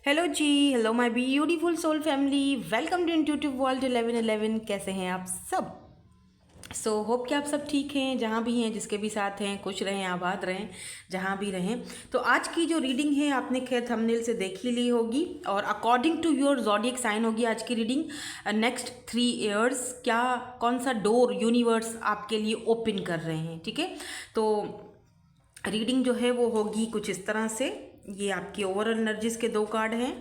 Hello जी। Hello my beautiful soul family, welcome to intuitive world 1111। कैसे हैं आप सब? होप कि आप सब ठीक हैं, जहाँ भी हैं, जिसके भी साथ हैं, खुश रहें, आबाद रहें, जहाँ भी रहें। तो आज की जो रीडिंग है आपने खैर थंबनेल से देख ही ली होगी, और according to your zodiac sign होगी आज की रीडिंग। नेक्स्ट 3 इयर्स क्या कौन सा डोर यूनिवर्स आपके लिए ओपन कर रहे हैं, ठीक है। तो रीडिंग जो है वो होगी कुछ इस तरह से। ये आपकी ओवरऑल एनर्जीज के 2 कार्ड हैं।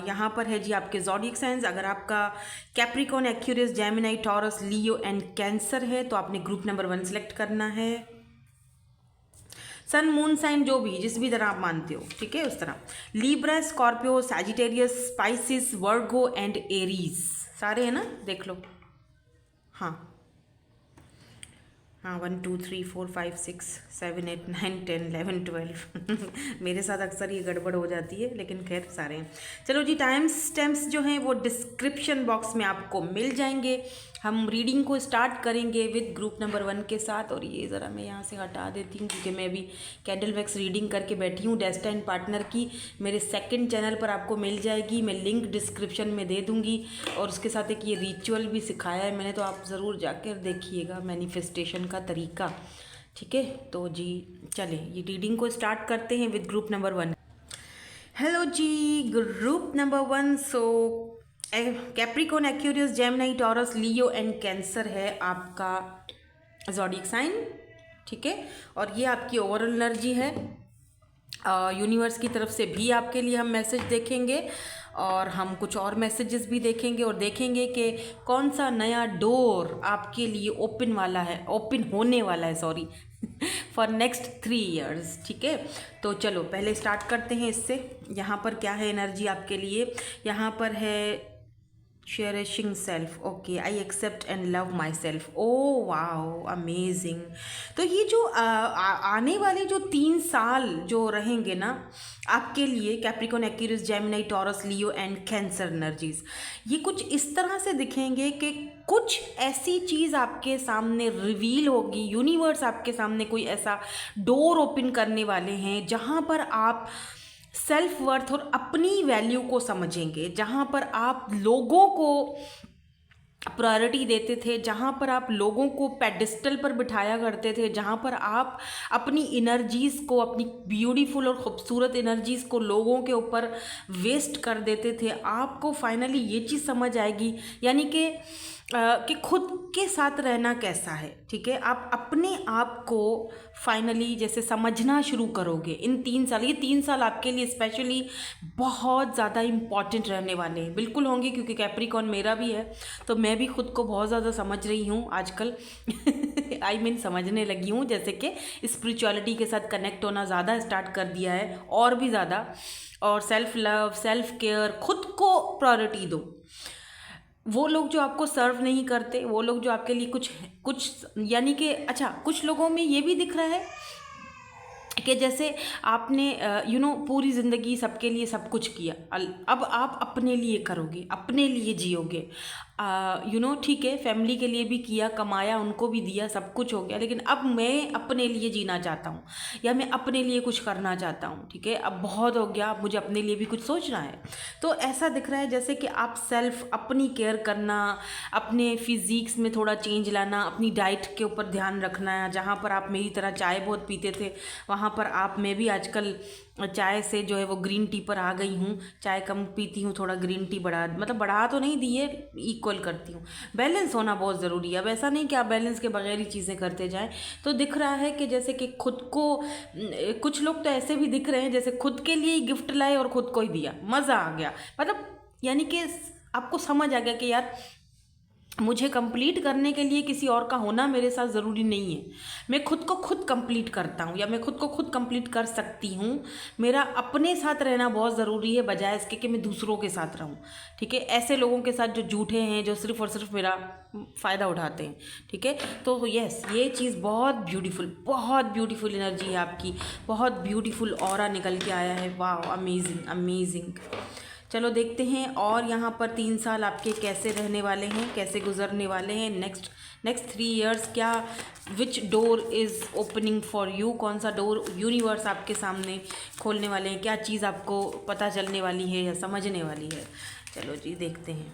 यहाँ पर है जी आपके ज़ोडिएक साइंस। अगर आपका Capricorn, Aquarius, Gemini, Taurus, Leo and Cancer है तो आपने ग्रुप नंबर 1 सेलेक्ट करना है। सन, मून साइन जो भी जिस भी तरह आप मानते हो, ठीक है, उस तरह। Libra, Scorpio, Sagittarius, Pisces, Virgo and Aries सारे है ना, देख लो। हाँ हाँ, 1 2 3 4 5 6 7 8 9 10 11 12 मेरे साथ अक्सर ये गड़बड़ हो जाती है, लेकिन खैर सारे हैं। चलो जी, टाइम स्टैम्प्स जो हैं वो डिस्क्रिप्शन बॉक्स में आपको मिल जाएंगे। हम रीडिंग को स्टार्ट करेंगे विद ग्रुप नंबर 1 के साथ। और ये ज़रा मैं यहाँ से हटा देती हूँ क्योंकि मैं अभी कैंडल वैक्स रीडिंग करके बैठी हूँ डेस्टाइन पार्टनर की। मेरे सेकंड चैनल पर आपको मिल जाएगी, मैं लिंक डिस्क्रिप्शन में दे दूँगी। और उसके साथ एक ये रिचुअल भी सिखाया है मैंने, तो आप ज़रूर जाकर देखिएगा मैनिफेस्टेशन का तरीका, ठीक है। तो जी चले ये रीडिंग को स्टार्ट करते हैं विद ग्रुप नंबर 1। हेलो जी, group number 1। Capricorn, Aquarius, Gemini, Taurus, Leo and Cancer है आपका ज़ोडिएक साइन, ठीक है। और ये आपकी ओवरऑल एनर्जी है। यूनिवर्स की तरफ से भी आपके लिए हम मैसेज देखेंगे, और हम कुछ और मैसेजेस भी देखेंगे, और देखेंगे कि कौन सा नया डोर आपके लिए ओपन होने वाला है, सॉरी फॉर नेक्स्ट 3 इयर्स, ठीक है। तो चलो पहले स्टार्ट करते हैं इससे। यहाँ पर क्या है एनर्जी आपके लिए? यहाँ पर है cherishing self, okay, I accept and love myself. Oh wow, amazing. तो ये जो आने वाले जो 3 साल जो रहेंगे ना आपके लिए, Capricorn, Aquarius, Gemini, Taurus, Leo and cancer energies, ये कुछ इस तरह से दिखेंगे कि कुछ ऐसी चीज़ आपके सामने रिवील होगी। यूनिवर्स आपके सामने कोई ऐसा डोर ओपन करने वाले हैं जहाँ पर आप सेल्फ वर्थ और अपनी वैल्यू को समझेंगे, जहाँ पर आप लोगों को प्रायोरिटी देते थे, जहाँ पर आप लोगों को पेडिस्टल पर बिठाया करते थे, जहाँ पर आप अपनी एनर्जीज़ को, अपनी ब्यूटीफुल और ख़ूबसूरत एनर्जीज़ को लोगों के ऊपर वेस्ट कर देते थे। आपको फाइनली ये चीज़ समझ आएगी, यानी कि खुद के साथ रहना कैसा है, ठीक है। आप अपने आप को फाइनली जैसे समझना शुरू करोगे इन 3 साल। ये 3 साल आपके लिए स्पेशली बहुत ज़्यादा इम्पॉर्टेंट रहने वाले हैं, बिल्कुल होंगे, क्योंकि कैप्रिकॉन मेरा भी है, तो मैं भी खुद को बहुत ज़्यादा समझ रही हूँ आजकल आई मीन समझने लगी हूँ, जैसे कि स्पिरिचुअलिटी के साथ कनेक्ट होना ज़्यादा स्टार्ट कर दिया है, और भी ज़्यादा। और सेल्फ लव, सेल्फ केयर, खुद को प्रायोरिटी दो। वो लोग जो आपको सर्व नहीं करते, वो लोग जो आपके लिए कुछ कुछ यानी कि अच्छा, कुछ लोगों में ये भी दिख रहा है कि जैसे आपने पूरी ज़िंदगी सबके लिए सब कुछ किया, अब आप अपने लिए करोगे, अपने लिए जियोगे। ठीक है, फैमिली के लिए भी किया, कमाया, उनको भी दिया, सब कुछ हो गया, लेकिन अब मैं अपने लिए जीना चाहता हूँ, या मैं अपने लिए कुछ करना चाहता हूँ, ठीक है। अब बहुत हो गया, अब मुझे अपने लिए भी कुछ सोचना है। तो ऐसा दिख रहा है जैसे कि आप सेल्फ, अपनी केयर करना, अपने फिजिक्स में थोड़ा चेंज लाना, अपनी डाइट के ऊपर ध्यान रखना है। जहाँ पर आप मेरी तरह चाय बहुत पीते थे, वहाँ पर आप, मैं भी आजकल चाय से जो है वो ग्रीन टी पर आ गई हूँ। चाय कम पीती हूँ, थोड़ा ग्रीन टी बढ़ा तो नहीं दी है, इक्वल करती हूँ। बैलेंस होना बहुत ज़रूरी है। अब ऐसा नहीं कि आप बैलेंस के बगैर ही चीज़ें करते जाएं। तो दिख रहा है कि जैसे कि खुद को, कुछ लोग तो ऐसे भी दिख रहे हैं जैसे खुद के लिए गिफ्ट लाए और खुद को ही दिया, मज़ा आ गया, मतलब यानी कि आपको समझ आ गया कि यार मुझे कंप्लीट करने के लिए किसी और का होना मेरे साथ ज़रूरी नहीं है। मैं खुद को खुद कंप्लीट करता हूँ, या मैं खुद को खुद कंप्लीट कर सकती हूँ। मेरा अपने साथ रहना बहुत ज़रूरी है, बजाय इसके कि मैं दूसरों के साथ रहूँ, ठीक है। ऐसे लोगों के साथ जो झूठे हैं, जो सिर्फ़ और सिर्फ मेरा फ़ायदा उठाते हैं, ठीक है। तो यस, ये चीज़ बहुत ब्यूटीफुल एनर्जी है आपकी, बहुत ब्यूटीफुल ऑरा निकल के आया है। वाह, अमेजिंग अमेजिंग। चलो देखते हैं और यहाँ पर 3 साल आपके कैसे रहने वाले हैं, कैसे गुजरने वाले हैं। नेक्स्ट 3 इयर्स क्या, which door is opening for you, कौन सा डोर यूनिवर्स आपके सामने खोलने वाले हैं, क्या चीज़ आपको पता चलने वाली है या समझने वाली है। चलो जी देखते हैं।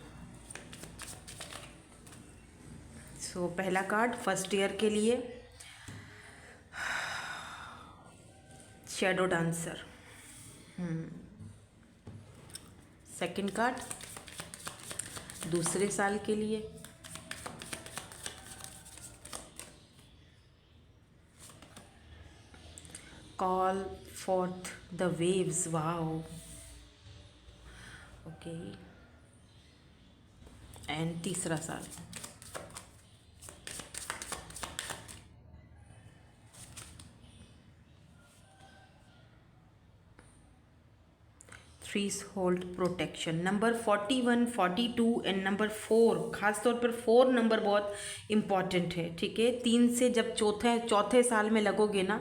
सो पहला कार्ड फर्स्ट ईयर के लिए, शैडो डांसर। सेकंड कार्ड दूसरे साल के लिए, call forth the waves. Wow, okay. And तीसरा साल, threes hold protection. Number 41, 42 and number 4, खासतौर पर 4 नंबर बहुत इम्पॉर्टेंट है, ठीक है। 3 से जब चौथे साल में लगोगे ना,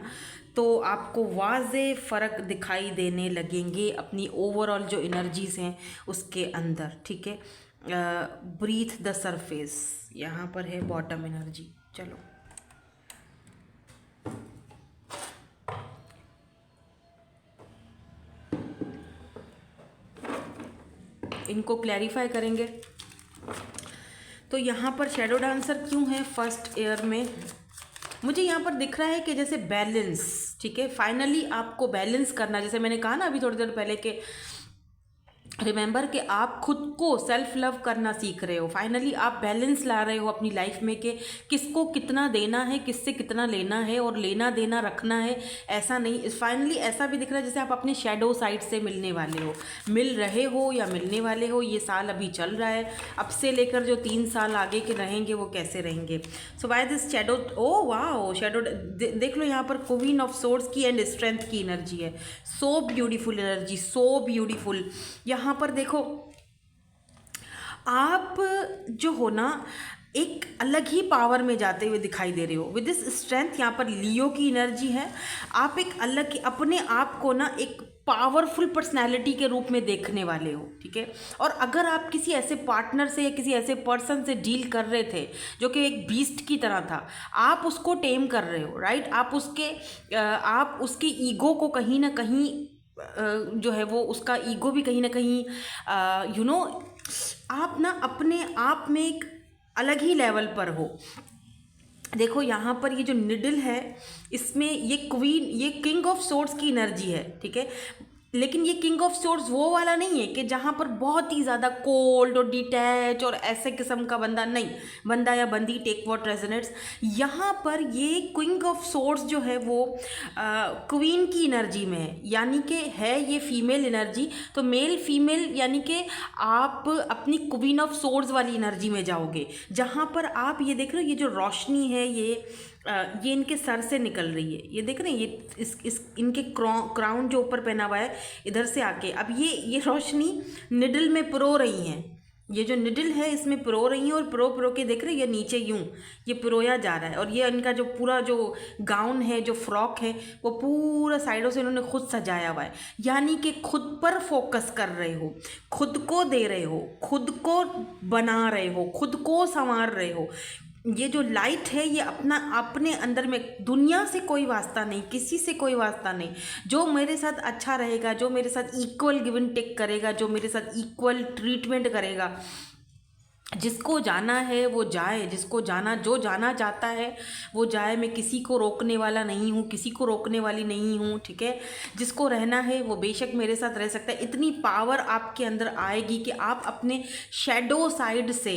तो आपको वाज़े फ़र्क दिखाई देने लगेंगे अपनी ओवरऑल जो एनर्जीज़ हैं उसके अंदर, ठीक है। ब्रीथ द सरफेस, यहाँ पर है बॉटम एनर्जी। चलो इनको क्लैरिफाई करेंगे। तो यहाँ पर शैडो डांसर क्यों है फर्स्ट ईयर में, मुझे यहाँ पर दिख रहा है कि जैसे बैलेंस, ठीक है। फाइनली आपको बैलेंस करना, जैसे मैंने कहा ना अभी थोड़ी देर पहले कि रिमेंबर कि आप खुद को सेल्फ लव करना सीख रहे हो। फाइनली आप बैलेंस ला रहे हो अपनी लाइफ में कि किसको कितना देना है, किससे कितना लेना है, और लेना देना रखना है, ऐसा नहीं। फाइनली ऐसा भी दिख रहा है जैसे आप अपने शैडो साइड से मिलने वाले हो, मिल रहे हो या मिलने वाले हो। ये साल अभी चल रहा है, अब से लेकर जो 3 साल आगे के रहेंगे वो कैसे रहेंगे। So by this shadow, oh wow, shadow देख लो, यहाँ पर क्वीन ऑफ सोर्ड्स की एंड स्ट्रेंथ की एनर्जी है। So beautiful energy, so beautiful. यहाँ पर देखो, आप जो हो ना एक अलग ही पावर में जाते हुए दिखाई दे रहे हो विद दिस स्ट्रेंथ। यहाँ पर लियो की एनर्जी है। आप एक अलग अपने आप को ना एक पावरफुल पर्सनैलिटी के रूप में देखने वाले हो, ठीक है। और अगर आप किसी ऐसे पार्टनर से या किसी ऐसे पर्सन से डील कर रहे थे जो कि एक बीस्ट की तरह था, आप उसको टेम कर रहे हो, राइट। आप उसके ईगो को कहीं ना कहीं जो है वो उसका ईगो भी कहीं ना कहीं आप ना अपने आप में एक अलग ही लेवल पर हो। देखो यहाँ पर ये जो निडल है, इसमें ये किंग ऑफ सोर्ड्स की एनर्जी है, ठीक है। लेकिन ये किंग ऑफ सोर्ड्स वो वाला नहीं है कि जहाँ पर बहुत ही ज़्यादा कोल्ड और डिटैच और ऐसे किस्म का बंदा नहीं, बंदा या बंदी, टेक व्हाट रेजोनेट्स। यहाँ पर ये किंग ऑफ सोर्ड्स जो है वो क्वीन की एनर्जी में है, यानी कि है ये फीमेल एनर्जी। तो मेल फीमेल यानी कि आप अपनी क्वीन ऑफ सोर्ड्स वाली एनर्जी में जाओगे, जहाँ पर आप ये देख रहे हो, ये जो रोशनी है ये इनके सर से निकल रही है। ये देख रहे हैं, ये इनके क्राउन जो ऊपर पहना हुआ है इधर से आके अब ये रोशनी निडल में पिरो रही हैं। ये जो निडल है इसमें पिरो रही हैं और पिरो के देख रहे हैं, ये नीचे यूं ये पिरोया जा रहा है। और ये इनका जो पूरा जो गाउन है, जो फ्रॉक है, वो पूरा साइडों से इन्होंने खुद सजाया हुआ है। यानी कि खुद पर फोकस कर रहे हो, खुद को दे रहे हो, खुद को बना रहे हो, खुद को संवार रहे हो। ये जो लाइट है ये अपने अंदर में, दुनिया से कोई वास्ता नहीं, किसी से कोई वास्ता नहीं। जो मेरे साथ अच्छा रहेगा, जो मेरे साथ इक्वल गिव एंड टेक करेगा, जो मेरे साथ इक्वल ट्रीटमेंट करेगा, जिसको जाना है वो जाए, जो जाना चाहता है वो जाए। मैं किसी को रोकने वाला नहीं हूँ, किसी को रोकने वाली नहीं हूँ, ठीक है। जिसको रहना है वो बेशक मेरे साथ रह सकता है। इतनी पावर आपके अंदर आएगी कि आप अपने शैडो साइड से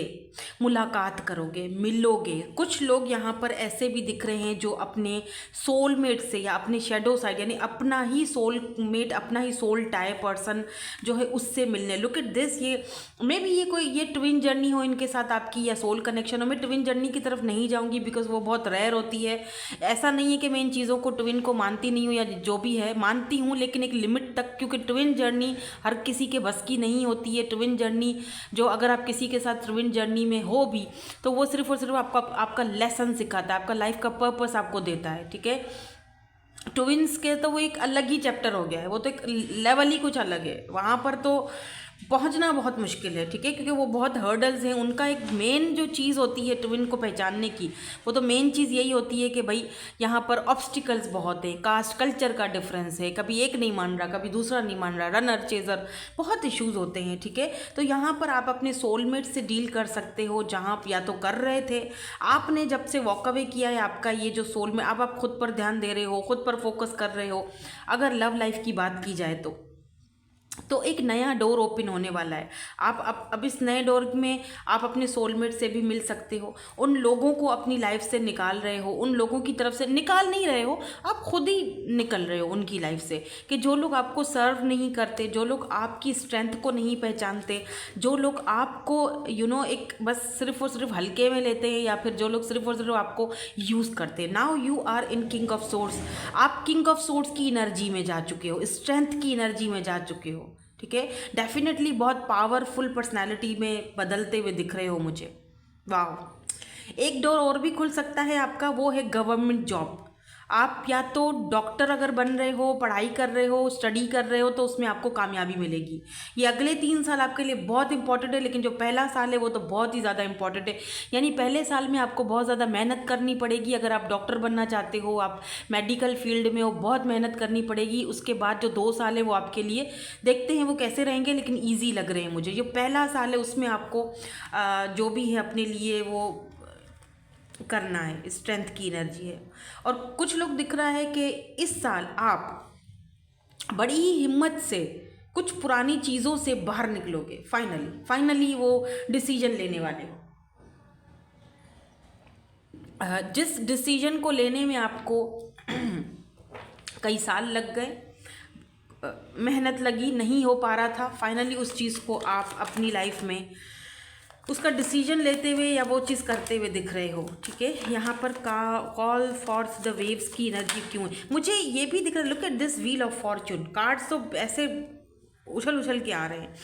मुलाकात करोगे, मिलोगे। कुछ लोग यहाँ पर ऐसे भी दिख रहे हैं जो अपने सोलमेट से या अपने शैडो साइड यानी अपना ही सोलमेट, अपना ही सोल टाइप पर्सन जो है उससे मिलने। लुक एट दिस, ये मे बी ये ट्विन जर्नी हो इनके साथ आपकी, या सोल कनेक्शन हो। मैं ट्विन जर्नी की तरफ नहीं जाऊंगी बिकॉज वो बहुत रेयर होती है। ऐसा नहीं है कि मैं इन चीज़ों को, ट्विन को मानती नहीं हूँ या जो भी है मानती हूँ, लेकिन एक लिमिट तक, क्योंकि ट्विन जर्नी हर किसी के बस की नहीं होती है। ट्विन जर्नी जो, अगर आप किसी के साथ ट्विन जर्नी में हो भी तो वो सिर्फ और सिर्फ आपका लेसन सिखाता है, आपका लाइफ का पर्पस आपको देता है, ठीक है। ट्विन्स के तो वो एक अलग ही चैप्टर हो गया है, वो तो एक लेवल ही कुछ अलग है। वहाँ पर तो पहुंचना बहुत मुश्किल है, ठीक है, क्योंकि वो बहुत हर्डल्स हैं। उनका एक मेन जो चीज़ होती है ट्विन को पहचानने की, वो तो मेन चीज़ यही होती है कि भाई यहाँ पर ऑब्स्टिकल्स बहुत हैं, कास्ट कल्चर का डिफरेंस है, कभी एक नहीं मान रहा, कभी दूसरा नहीं मान रहा, रनर चेजर, बहुत इश्यूज होते हैं, ठीक है। तो यहाँ पर आप अपने सोलमेट से डील कर सकते हो, जहाँ या तो कर रहे थे आपने, जब से वॉक अवे किया है आपका ये जो सोलमेट, अब आप खुद पर ध्यान दे रहे हो, खुद पर फोकस कर रहे हो। अगर लव लाइफ की बात की जाए तो एक नया डोर ओपन होने वाला है। आप अब इस नए डोर में आप अपने सोलमेट से भी मिल सकते हो। उन लोगों को अपनी लाइफ से निकाल रहे हो, उन लोगों की तरफ से निकाल नहीं रहे हो, आप खुद ही निकल रहे हो उनकी लाइफ से, कि जो लोग आपको सर्व नहीं करते, जो लोग आपकी स्ट्रेंथ को नहीं पहचानते, जो लोग आपको एक बस सिर्फ और सिर्फ हल्के में लेते हैं, या फिर जो लोग सिर्फ और सिर्फ आपको यूज़ करते हैं। Now you are in king of swords. आप किंग ऑफ सोर्ड्स की एनर्जी में जा चुके हो, स्ट्रेंथ की एनर्जी में जा चुके हो, ठीक है। डेफिनेटली बहुत पावरफुल पर्सनालिटी में बदलते हुए दिख रहे हो मुझे। वाह। एक डोर और भी खुल सकता है आपका, वो है गवर्नमेंट जॉब। आप या तो डॉक्टर अगर बन रहे हो, पढ़ाई कर रहे हो, स्टडी कर रहे हो, तो उसमें आपको कामयाबी मिलेगी। ये अगले 3 साल आपके लिए बहुत इंपॉर्टेंट है, लेकिन जो पहला साल है वो तो बहुत ही ज़्यादा इंपॉर्टेंट है। यानी पहले साल में आपको बहुत ज़्यादा मेहनत करनी पड़ेगी। अगर आप डॉक्टर बनना चाहते हो, आप मेडिकल फील्ड में हो, बहुत मेहनत करनी पड़ेगी। उसके बाद जो 2 साल है वो आपके लिए देखते हैं वो कैसे रहेंगे, लेकिन ईजी लग रहे हैं मुझे। जो पहला साल है उसमें आपको जो भी है अपने लिए वो करना है, स्ट्रेंथ की एनर्जी है। और कुछ लोग दिख रहा है कि इस साल आप बड़ी ही हिम्मत से कुछ पुरानी चीज़ों से बाहर निकलोगे। फाइनली वो डिसीजन लेने वाले हो। जिस डिसीजन को लेने में आपको कई साल लग गए, मेहनत लगी, नहीं हो पा रहा था, फाइनली उस चीज़ को आप अपनी लाइफ में उसका डिसीजन लेते हुए या वो चीज़ करते हुए दिख रहे हो, ठीक है। यहाँ पर कॉल फॉर द वेव्स की एनर्जी क्यों है मुझे ये भी दिख रहा है। Look at this wheel of Fortune. Cards तो ऐसे उछल के आ रहे हैं।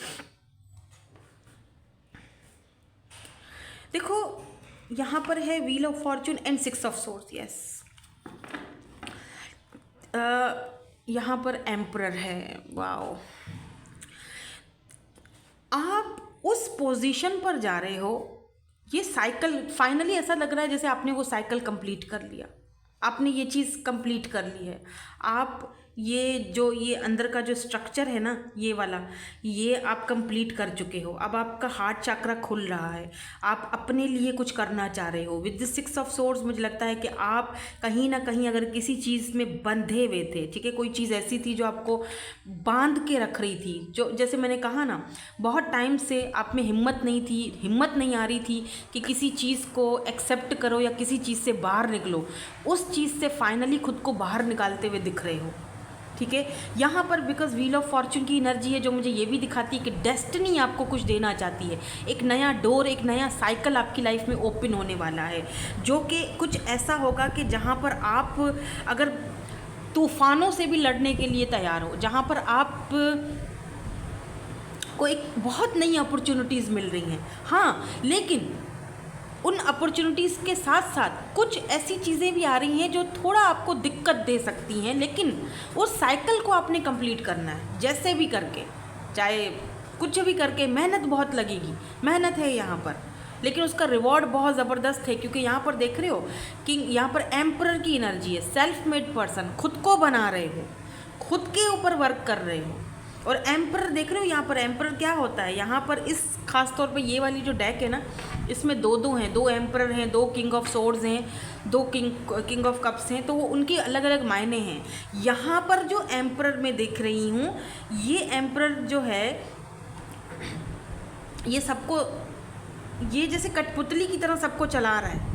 देखो यहाँ पर है wheel of Fortune and 6 of source. Yes, यहाँ पर एम्परर है। वाओ, आप उस पोजीशन पर जा रहे हो। ये साइकिल फाइनली ऐसा लग रहा है जैसे आपने वो साइकिल कंप्लीट कर लिया, आपने ये चीज़ कंप्लीट कर ली है। आप ये अंदर का जो स्ट्रक्चर है ना, ये वाला, ये आप कंप्लीट कर चुके हो। अब आपका हार्ट चक्र खुल रहा है, आप अपने लिए कुछ करना चाह रहे हो। विद द 6 ऑफ सोर्ड्स मुझे लगता है कि आप कहीं ना कहीं अगर किसी चीज़ में बंधे हुए थे, ठीक है, कोई चीज़ ऐसी थी जो आपको बांध के रख रही थी, जो जैसे मैंने कहा ना, बहुत टाइम से आप में हिम्मत नहीं आ रही थी कि किसी चीज़ को एक्सेप्ट करो या किसी चीज़ से बाहर निकलो। उस चीज़ से फाइनली खुद को बाहर निकालते हुए दिख रहे हो, ठीक है। यहाँ पर बिकॉज व्हील ऑफ फॉर्चून की एनर्जी है जो मुझे ये भी दिखाती है कि डेस्टिनी आपको कुछ देना चाहती है। एक नया डोर, एक नया साइकिल आपकी लाइफ में ओपन होने वाला है, जो कि कुछ ऐसा होगा कि जहाँ पर आप अगर तूफानों से भी लड़ने के लिए तैयार हो, जहाँ पर आप को एक बहुत नई अपॉर्चुनिटीज़ मिल रही हैं। हाँ, लेकिन उन अपॉर्चुनिटीज़ के साथ साथ कुछ ऐसी चीज़ें भी आ रही हैं जो थोड़ा आपको दिक्कत दे सकती हैं, लेकिन उस साइकिल को आपने कंप्लीट करना है जैसे भी करके, चाहे कुछ भी करके। मेहनत बहुत लगेगी, मेहनत है यहाँ पर, लेकिन उसका रिवॉर्ड बहुत ज़बरदस्त है। क्योंकि यहाँ पर देख रहे हो कि यहाँ पर एम्परर की एनर्जी है। सेल्फ मेड पर्सन, खुद को बना रहे हो, खुद के ऊपर वर्क कर रहे हो। और एम्परर देख रहे हो, यहाँ पर एम्परर क्या होता है, यहाँ पर इस खास तौर पे ये वाली जो डेक है ना, इसमें दो हैं, 2 एम्परर हैं, 2 किंग ऑफ सोर्ड्स हैं, 2 किंग ऑफ कप्स हैं, तो वो उनके अलग अलग मायने हैं। यहाँ पर जो एम्परर मैं देख रही हूँ, ये एम्परर जो है ये सबको, ये जैसे कठपुतली की तरह सबको चला रहा है।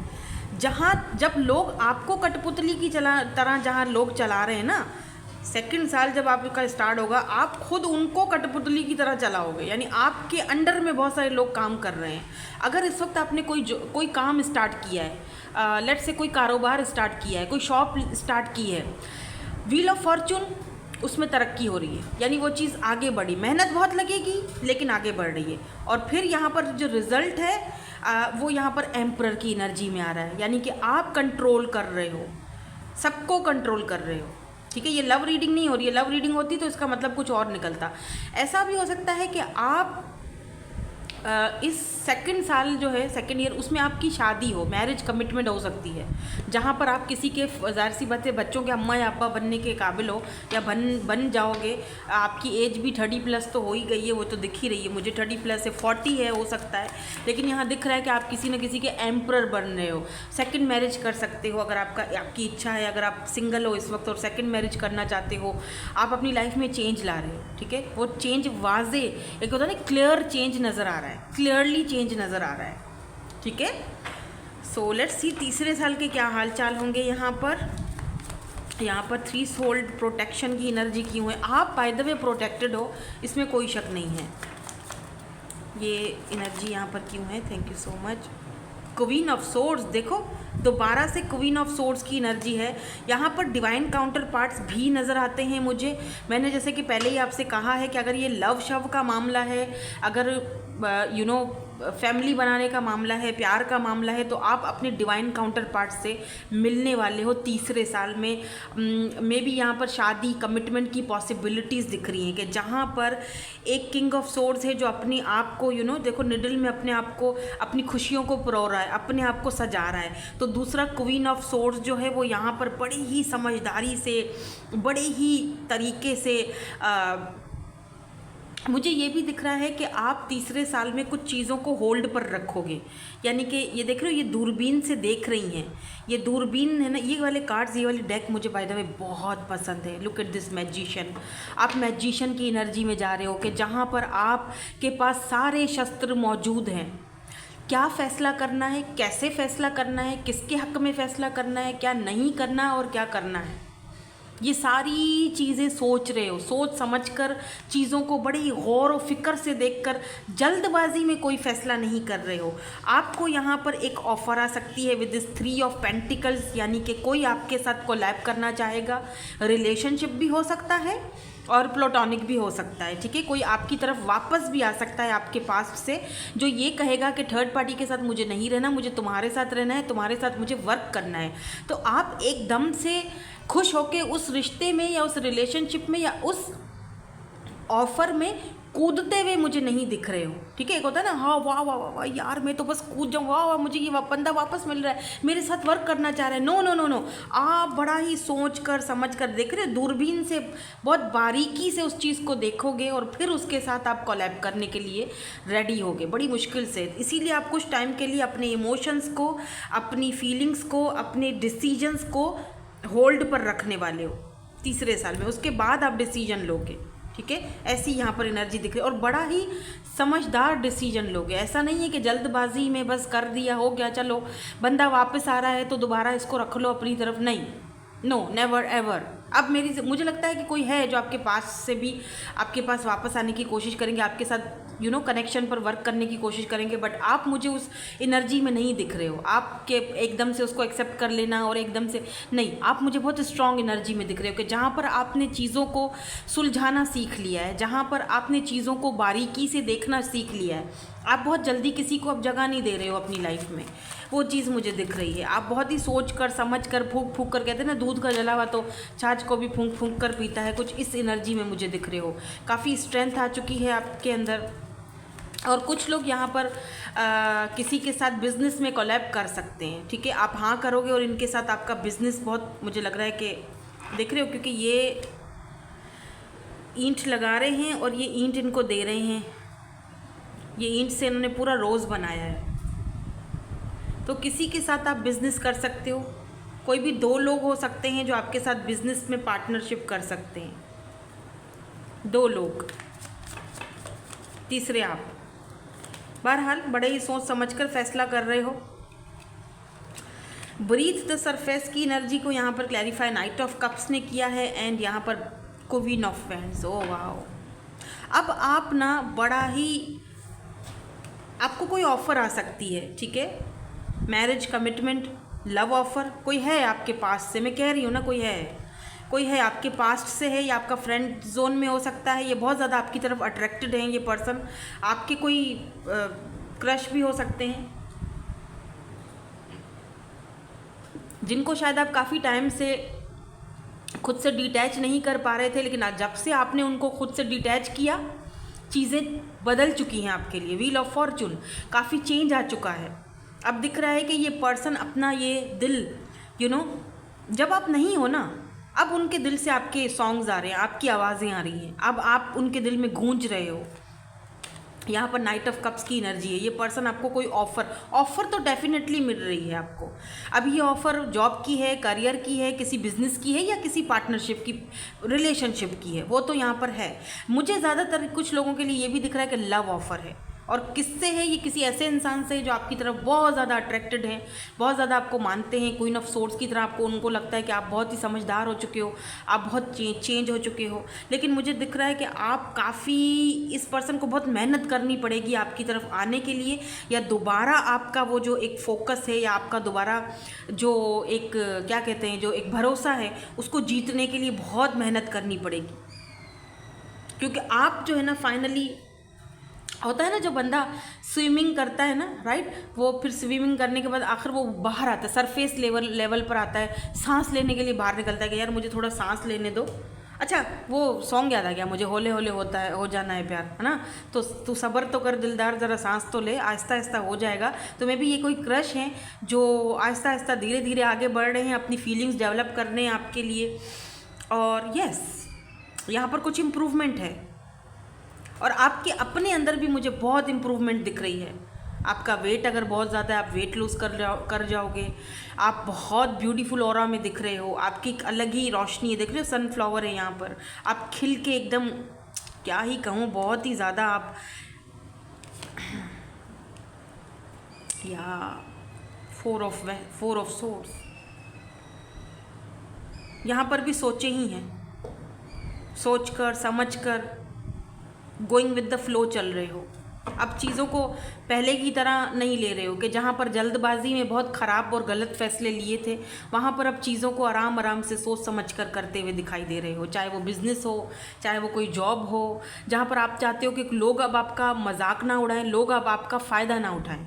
जब लोग आपको कठपुतली की तरह जहाँ लोग चला रहे हैं ना, सेकंड साल जब आपका स्टार्ट होगा, आप खुद उनको कठपुतली की तरह चलाओगे। यानी आपके अंडर में बहुत सारे लोग काम कर रहे हैं। अगर इस वक्त आपने कोई काम स्टार्ट किया है, लेट्स से कोई कारोबार स्टार्ट किया है, कोई शॉप स्टार्ट की है, व्हील ऑफ फॉर्चून उसमें तरक्की हो रही है, यानी वो चीज़ आगे बढ़ी। मेहनत बहुत लगेगी लेकिन आगे बढ़ रही है। और फिर यहाँ पर जो रिज़ल्ट है वो यहाँ पर एम्परर की एनर्जी में आ रहा है, यानी कि आप कंट्रोल कर रहे हो, सबको कंट्रोल कर रहे हो। ठीक है, ये लव रीडिंग नहीं हो रही है, लव रीडिंग होती तो इसका मतलब कुछ और निकलता। ऐसा भी हो सकता है कि आप इस सेकंड साल जो है, सेकंड ईयर, उसमें आपकी शादी हो, मैरिज कमिटमेंट हो सकती है, जहाँ पर आप किसी के ज़ाहिर सी बात है बच्चों के अम्मा या अब्बा बनने के काबिल हो या बन जाओगे। आपकी एज भी 30+ तो हो ही गई है, वो तो दिख ही रही है, मुझे 30+ है, 40 है हो सकता है, लेकिन यहाँ दिख रहा है कि आप किसी न किसी के एम्परर बन रहे हो। सेकेंड मैरिज कर सकते हो अगर आपकी इच्छा है, अगर आप सिंगल हो इस वक्त और सेकेंड मैरिज करना चाहते हो, आप अपनी लाइफ में चेंज ला रहे हो। ठीक है, वो चेंज वाजे, एक होता है ना क्लियर चेंज नज़र आ रहा है, क्लियरली चेंज नज़र आ रहा है। ठीक है, सो लेट्स सी तीसरे साल के क्या हाल चाल होंगे। यहाँ पर 3 सोल्ड प्रोटेक्शन की एनर्जी क्यों है? आप बाय द वे प्रोटेक्टेड हो, इसमें कोई शक नहीं है। ये एनर्जी यहाँ पर क्यों है? Thank you so much. Queen of swords, देखो दोबारा से क्वीन ऑफ सोर्ड्स की एनर्जी है। यहाँ पर डिवाइन काउंटर पार्ट्स भी नज़र आते हैं मुझे। मैंने जैसे कि पहले ही आपसे कहा है कि अगर ये लव शव का मामला है, अगर फैमिली बनाने का मामला है, प्यार का मामला है, तो आप अपने डिवाइन काउंटर पार्ट से मिलने वाले हो तीसरे साल में। मे बी यहाँ पर शादी, कमिटमेंट की पॉसिबिलिटीज़ दिख रही हैं कि जहाँ पर एक किंग ऑफ सोर्ड्स है जो अपने आप को देखो निडल में अपने आप को, अपनी खुशियों को परो रहा है, अपने आप को सजा रहा है। तो दूसरा क्वीन ऑफ सोर्ड्स जो है वो यहाँ पर बड़ी ही समझदारी से, बड़े ही तरीके से मुझे ये भी दिख रहा है कि आप तीसरे साल में कुछ चीज़ों को होल्ड पर रखोगे। यानी कि ये देख रहे हो, ये दूरबीन से देख रही हैं, ये दूरबीन है ना। ये वाले कार्ड्स, ये वाली डेक मुझे बाय द वे बहुत पसंद है। Look at this magician. आप मैजिशियन की एनर्जी में जा रहे हो कि जहाँ पर आपके पास सारे शस्त्र मौजूद हैं। क्या फ़ैसला करना है, कैसे फ़ैसला करना है, किसके हक़ में फ़ैसला करना है, क्या नहीं करना है और क्या करना है, ये सारी चीज़ें सोच रहे हो। सोच समझकर चीज़ों को बड़ी गौर और फिक्र से देखकर, जल्दबाजी में कोई फ़ैसला नहीं कर रहे हो। आपको यहाँ पर एक ऑफ़र आ सकती है विद दिस 3 ऑफ पेंटिकल्स, यानी कि कोई आपके साथ कोलैब करना चाहेगा। रिलेशनशिप भी हो सकता है और प्लोटोनिक भी हो सकता है। ठीक है, कोई आपकी तरफ वापस भी आ सकता है आपके पास से, जो ये कहेगा कि थर्ड पार्टी के साथ मुझे नहीं रहना, मुझे तुम्हारे साथ रहना है, तुम्हारे साथ मुझे वर्क करना है। तो आप एकदम से खुश होके उस रिश्ते में या उस रिलेशनशिप में या उस ऑफ़र में कूदते हुए मुझे नहीं दिख रहे हो। ठीक है, एक होता है ना, हाँ वाह वाह वाह वाह यार मैं तो बस कूद जाऊँ, वाह वाह मुझे ये बंदा वापस मिल रहा है, मेरे साथ वर्क करना चाह रहा है। नो नो नो नो, आप बड़ा ही सोच कर समझ कर देख रहे, दूरबीन से बहुत बारीकी से उस चीज़ को देखोगे और फिर उसके साथ आप कोलैब करने के लिए रेडी होगे, बड़ी मुश्किल से। इसीलिए आप कुछ टाइम के लिए अपने इमोशंस को, अपनी फीलिंग्स को, अपने डिसीजंस को होल्ड पर रखने वाले हो तीसरे साल में। उसके बाद आप डिसीजन लोगे। ठीक है, ऐसी यहाँ पर एनर्जी दिख रही है और बड़ा ही समझदार डिसीजन लोगे। ऐसा नहीं है कि जल्दबाजी में बस कर दिया, हो गया, चलो बंदा वापस आ रहा है तो दोबारा इसको रख लो अपनी तरफ। नहीं, नो, नेवर एवर। अब मुझे लगता है कि कोई है जो आपके पास से भी आपके पास वापस आने की कोशिश करेंगे, आपके साथ कनेक्शन पर वर्क करने की कोशिश करेंगे, बट आप मुझे उस एनर्जी में नहीं दिख रहे हो। आपके एकदम से उसको एक्सेप्ट कर लेना और एकदम से नहीं, आप मुझे बहुत स्ट्रॉन्ग एनर्जी में दिख रहे हो कि जहाँ पर आपने चीज़ों को सुलझाना सीख लिया है, जहाँ पर आपने चीज़ों को बारीकी से देखना सीख लिया है। आप बहुत जल्दी किसी को अब जगह नहीं दे रहे हो अपनी लाइफ में, वो चीज़ मुझे दिख रही है। आप बहुत ही सोच कर, समझ कर, फूंक फूंक कर, कहते हैं ना दूध का जला हुआ तो छाछ को भी फूंक फूंक कर पीता है, कुछ इस एनर्जी में मुझे दिख रहे हो। काफ़ी स्ट्रेंथ आ चुकी है आपके अंदर। और कुछ लोग यहाँ पर किसी के साथ बिज़नेस में कोलैब कर सकते हैं। ठीक है, आप हाँ करोगे और इनके साथ आपका बिज़नेस बहुत, मुझे लग रहा है कि देख रहे हो, क्योंकि ये ईंट लगा रहे हैं और ये ईंट इनको दे रहे हैं। ये ईंट से इन्होंने पूरा रोज़ बनाया है। तो किसी के साथ आप बिज़नेस कर सकते हो। कोई भी 2 लोग हो सकते हैं जो आपके साथ बिज़नेस में पार्टनरशिप कर सकते हैं। 2 लोग, तीसरे आप। बहरहाल बड़े ही सोच समझकर फैसला कर रहे हो। ब्रीथ द सरफेस की एनर्जी को यहाँ पर क्लैरिफाई नाइट ऑफ कप्स ने किया है एंड यहाँ पर क्वीन ऑफ वैंड्स। ओ वाह, अब आप ना बड़ा ही, आपको कोई ऑफ़र आ सकती है। ठीक है, मैरिज, कमिटमेंट, लव ऑफ़र कोई है आपके पास से, मैं कह रही हूँ ना, कोई है आपके पास्ट से है या आपका फ्रेंड जोन में हो सकता है। ये बहुत ज़्यादा आपकी तरफ अट्रैक्टेड हैं ये पर्सन। आपके कोई क्रश भी हो सकते हैं जिनको शायद आप काफ़ी टाइम से खुद से डिटैच नहीं कर पा रहे थे, लेकिन आज जब से आपने उनको खुद से डिटैच किया, चीज़ें बदल चुकी हैं आपके लिए। व्हील ऑफ फॉर्चून, काफ़ी चेंज आ चुका है। अब दिख रहा है कि ये पर्सन अपना ये दिल जब आप नहीं हो ना, अब उनके दिल से आपके सॉन्ग्स आ रहे हैं, आपकी आवाज़ें आ रही हैं, अब आप उनके दिल में गूंज रहे हो। यहाँ पर नाइट ऑफ कप्स की एनर्जी है। ये पर्सन आपको कोई ऑफ़र तो डेफिनेटली मिल रही है आपको। अब ये ऑफ़र जॉब की है, करियर की है, किसी बिजनेस की है, या किसी पार्टनरशिप की, रिलेशनशिप की है, वो तो यहाँ पर है। मुझे ज़्यादातर कुछ लोगों के लिए ये भी दिख रहा है कि लव ऑफ़र है। और किससे है? ये किसी ऐसे इंसान से है जो आपकी तरफ बहुत ज़्यादा अट्रैक्टेड हैं, बहुत ज़्यादा आपको मानते हैं, क्वीन ऑफ सोर्ड्स की तरह आपको उनको लगता है कि आप बहुत ही समझदार हो चुके हो, आप बहुत चेंज हो चुके हो। लेकिन मुझे दिख रहा है कि आप काफ़ी, इस पर्सन को बहुत मेहनत करनी पड़ेगी आपकी तरफ आने के लिए, या दोबारा आपका वो जो एक फोकस है, या आपका दोबारा जो एक क्या कहते हैं, जो एक भरोसा है, उसको जीतने के लिए बहुत मेहनत करनी पड़ेगी। क्योंकि आप जो है ना, फाइनली होता है ना, जो बंदा स्विमिंग करता है ना, राइट, वो फिर स्विमिंग करने के बाद आखिर वो बाहर आता है, सरफेस लेवल पर आता है, सांस लेने के लिए बाहर निकलता है कि यार मुझे थोड़ा सांस लेने दो। अच्छा, वो सॉन्ग याद आ गया मुझे, होले होले होता है, हो जाना है प्यार, है ना। तो तू सब्र तो कर दिलदार, ज़रा सांस तो ले, आहिस्ता आहिस्ता हो जाएगा। तो मे भी ये कोई क्रश हैं जो आहिस्ता आहिस्ता धीरे धीरे आगे बढ़ रहे हैं, अपनी फीलिंग्स डेवलप करने हैं आपके लिए। और यस, यहाँ पर कुछ इम्प्रूवमेंट है, और आपके अपने अंदर भी मुझे बहुत इम्प्रूवमेंट दिख रही है। आपका वेट अगर बहुत ज़्यादा है, आप वेट लूज़ कर जाओगे। आप बहुत ब्यूटीफुल ऑरा में दिख रहे हो, आपकी एक अलग ही रोशनी है, देख रहे हो सनफ्लावर है यहाँ पर, आप खिल के एकदम, क्या ही कहूँ, बहुत ही ज़्यादा आप, या फोर ऑफ सोर्ड्स, यहाँ पर भी सोचे ही हैं, सोच कर समझ कर गोइंग विद द फ्लो चल रहे हो। अब चीज़ों को पहले की तरह नहीं ले रहे हो कि जहाँ पर जल्दबाजी में बहुत ख़राब और गलत फैसले लिए थे, वहाँ पर अब चीज़ों को आराम आराम से सोच समझ कर करते हुए दिखाई दे रहे हो। चाहे वो बिज़नेस हो, चाहे वो कोई जॉब हो, जहाँ पर आप चाहते हो कि लोग अब आपका मजाक ना उड़ाएं, लोग अब आपका फ़ायदा ना उठाएं।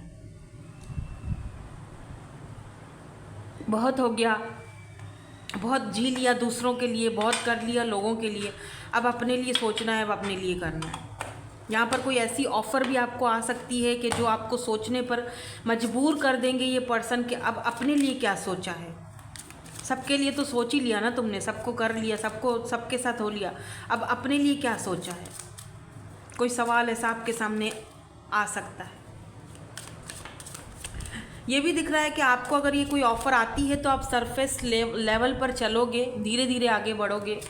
बहुत हो गया, बहुत जी लिया दूसरों के लिए, बहुत कर लिया लोगों के लिए, अब अपने लिए सोचना है, अब अपने लिए करना है। यहाँ पर कोई ऐसी ऑफ़र भी आपको आ सकती है कि जो आपको सोचने पर मजबूर कर देंगे ये पर्सन कि अब अपने लिए क्या सोचा है। सबके लिए तो सोच ही लिया ना तुमने, सबको कर लिया, सबके साथ हो लिया, अब अपने लिए क्या सोचा है। कोई सवाल ऐसा आपके सामने आ सकता है। ये भी दिख रहा है कि आपको अगर ये कोई ऑफ़र आती है तो आप सरफेस लेवल पर चलोगे, धीरे धीरे आगे बढ़ोगे,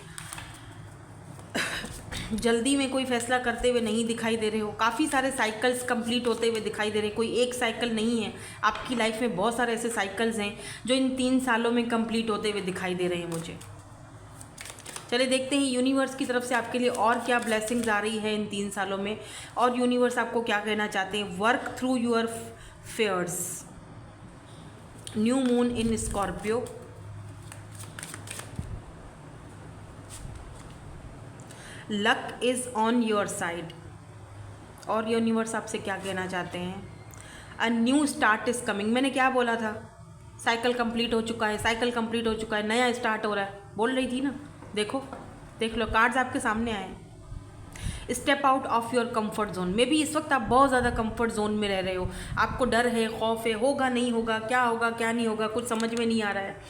जल्दी में कोई फैसला करते हुए नहीं दिखाई दे रहे हो। काफ़ी सारे साइकिल्स कंप्लीट होते हुए दिखाई दे रहे हैं, कोई एक साइकिल नहीं है आपकी लाइफ में, बहुत सारे ऐसे साइकिल्स हैं जो इन 3 सालों में कंप्लीट होते हुए दिखाई दे रहे हैं मुझे। चलिए देखते हैं यूनिवर्स की तरफ से आपके लिए और क्या ब्लेसिंग्स आ रही है इन 3 सालों में, और यूनिवर्स आपको क्या कहना चाहते हैं। Work through your fears, new moon in Scorpio, luck is on your side, और यूनिवर्स आपसे क्या कहना चाहते हैं। A new start is coming. मैंने क्या बोला था, साइकिल कंप्लीट हो चुका है, साइकिल कंप्लीट हो चुका है, नया स्टार्ट हो रहा है, बोल रही थी ना। देखो, देख लो, कार्ड्स आपके सामने आए। Step out of your comfort zone. में भी इस वक्त आप बहुत ज़्यादा कंफर्ट जोन में रह रहे हो, आपको डर है, खौफ है, होगा नहीं होगा, क्या नहीं होगा, कुछ समझ में नहीं आ रहा है।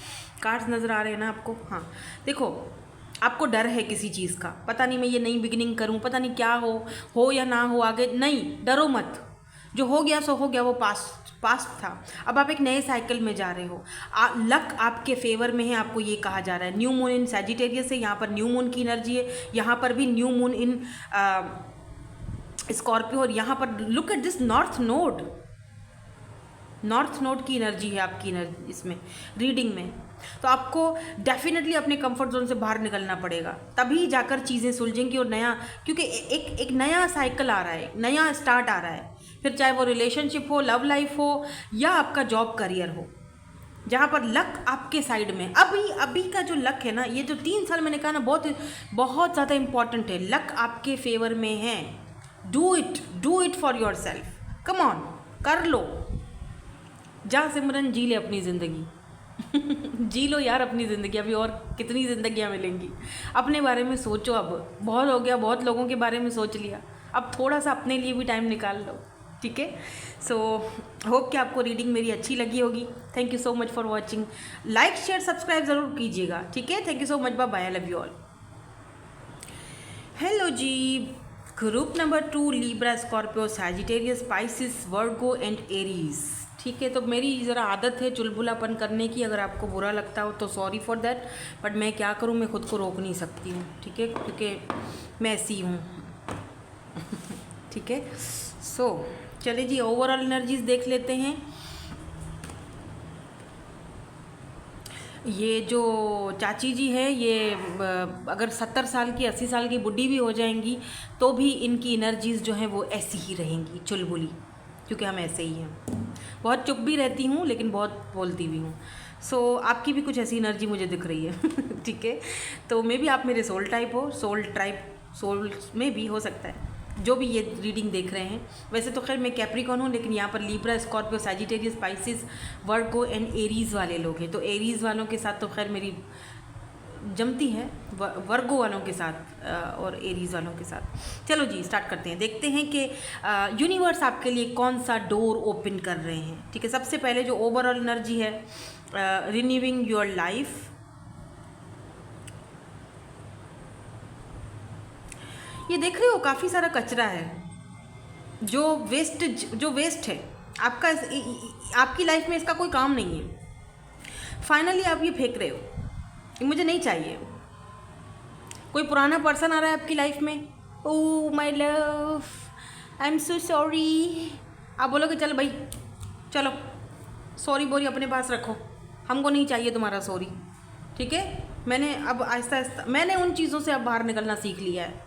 कार्ड्स नज़र आ रहे हैं ना आपको। हाँ देखो, आपको डर है किसी चीज़ का, पता नहीं मैं ये नई बिगिनिंग करूं, पता नहीं क्या हो या ना हो आगे। नहीं, डरो मत, जो हो गया सो हो गया, वो पास्ट था। अब आप एक नए साइकिल में जा रहे हो, लक आपके फेवर में है, आपको ये कहा जा रहा है। न्यू मून इन सैजिटेरियस है, यहाँ पर न्यू मून की एनर्जी है, यहाँ पर भी न्यू मून इन स्कॉर्पियो, और यहाँ पर look at this north node की एनर्जी है आपकी इसमें रीडिंग में। तो आपको डेफिनेटली अपने कंफर्ट जोन से बाहर निकलना पड़ेगा, तभी जाकर चीज़ें सुलझेंगी और नया, क्योंकि एक नया साइकिल आ रहा है, नया स्टार्ट आ रहा है। फिर चाहे वो रिलेशनशिप हो, लव लाइफ हो, या आपका जॉब करियर हो, जहाँ पर लक आपके साइड में। अभी का जो लक है ना, ये जो 3 साल मैंने कहा ना, बहुत ज़्यादा इंपॉर्टेंट है। लक आपके फेवर में है। Do it for your self, come on, कर लो, जा सिमरन, जी ले अपनी ज़िंदगी। जी लो यार अपनी ज़िंदगी, अभी और कितनी ज़िंदगियाँ मिलेंगी। अपने बारे में सोचो, अब बहुत हो गया, बहुत लोगों के बारे में सोच लिया, अब थोड़ा सा अपने लिए भी टाइम निकाल लो, ठीक है। सो होप कि आपको रीडिंग मेरी अच्छी लगी होगी। Thank you so much for watching. Like share subscribe ज़रूर कीजिएगा, ठीक है। Thank you so much, bye bye, I love you all. Hello जी, group number 2 Libra, Scorpio, Sagittarius, Pisces, Virgo and Aries, ठीक है। तो मेरी ज़रा आदत है चुलबुलापन करने की, अगर आपको बुरा लगता हो तो सॉरी फॉर दैट, बट मैं क्या करूँ, मैं खुद को रोक नहीं सकती हूँ, ठीक है, क्योंकि मैं ऐसी हूँ। ठीक है। सो चलिए जी, ओवरऑल एनर्जीज देख लेते हैं। ये जो चाची जी है, ये अगर 70 साल की 80 साल की बुढ़ी भी हो जाएंगी तो भी इनकी एनर्जीज़ जो हैं वो ऐसी ही रहेंगी, चुलबुली, क्योंकि हम ऐसे ही हैं। बहुत चुप भी रहती हूँ लेकिन बहुत बोलती भी हूँ। सो आपकी भी कुछ ऐसी एनर्जी मुझे दिख रही है। ठीक है। तो मे बी आप मेरे सोल टाइप हो, सोल में भी हो सकता है, जो भी ये रीडिंग देख रहे हैं। वैसे तो खैर मैं कैप्रिकॉन हूँ, लेकिन यहाँ पर Libra, Scorpio, Sagittarius, Pisces, Virgo and Aries वाले लोग हैं। तो एरीज़ वालों के साथ तो खैर मेरी जमती है, वर्गो वालों के साथ और एरीज़ वालों के साथ। चलो जी स्टार्ट करते हैं, देखते हैं कि यूनिवर्स आपके लिए कौन सा डोर ओपन कर रहे हैं। ठीक है। सबसे पहले जो ओवरऑल एनर्जी है, रिन्यूइंग योर लाइफ। ये देख रहे हो काफ़ी सारा कचरा है, जो वेस्ट है आपका, आपकी लाइफ में इसका कोई काम नहीं है। फाइनली आप ये फेंक रहे हो, ये मुझे नहीं चाहिए। कोई पुराना पर्सन आ रहा है आपकी लाइफ में, oh my love, I am so sorry, आप बोलोगे चल भाई चलो, सॉरी बोरी अपने पास रखो, हमको नहीं चाहिए तुम्हारा सॉरी। ठीक है। मैंने अब आहिस्ता आहिस्ता मैंने उन चीज़ों से अब बाहर निकलना सीख लिया है,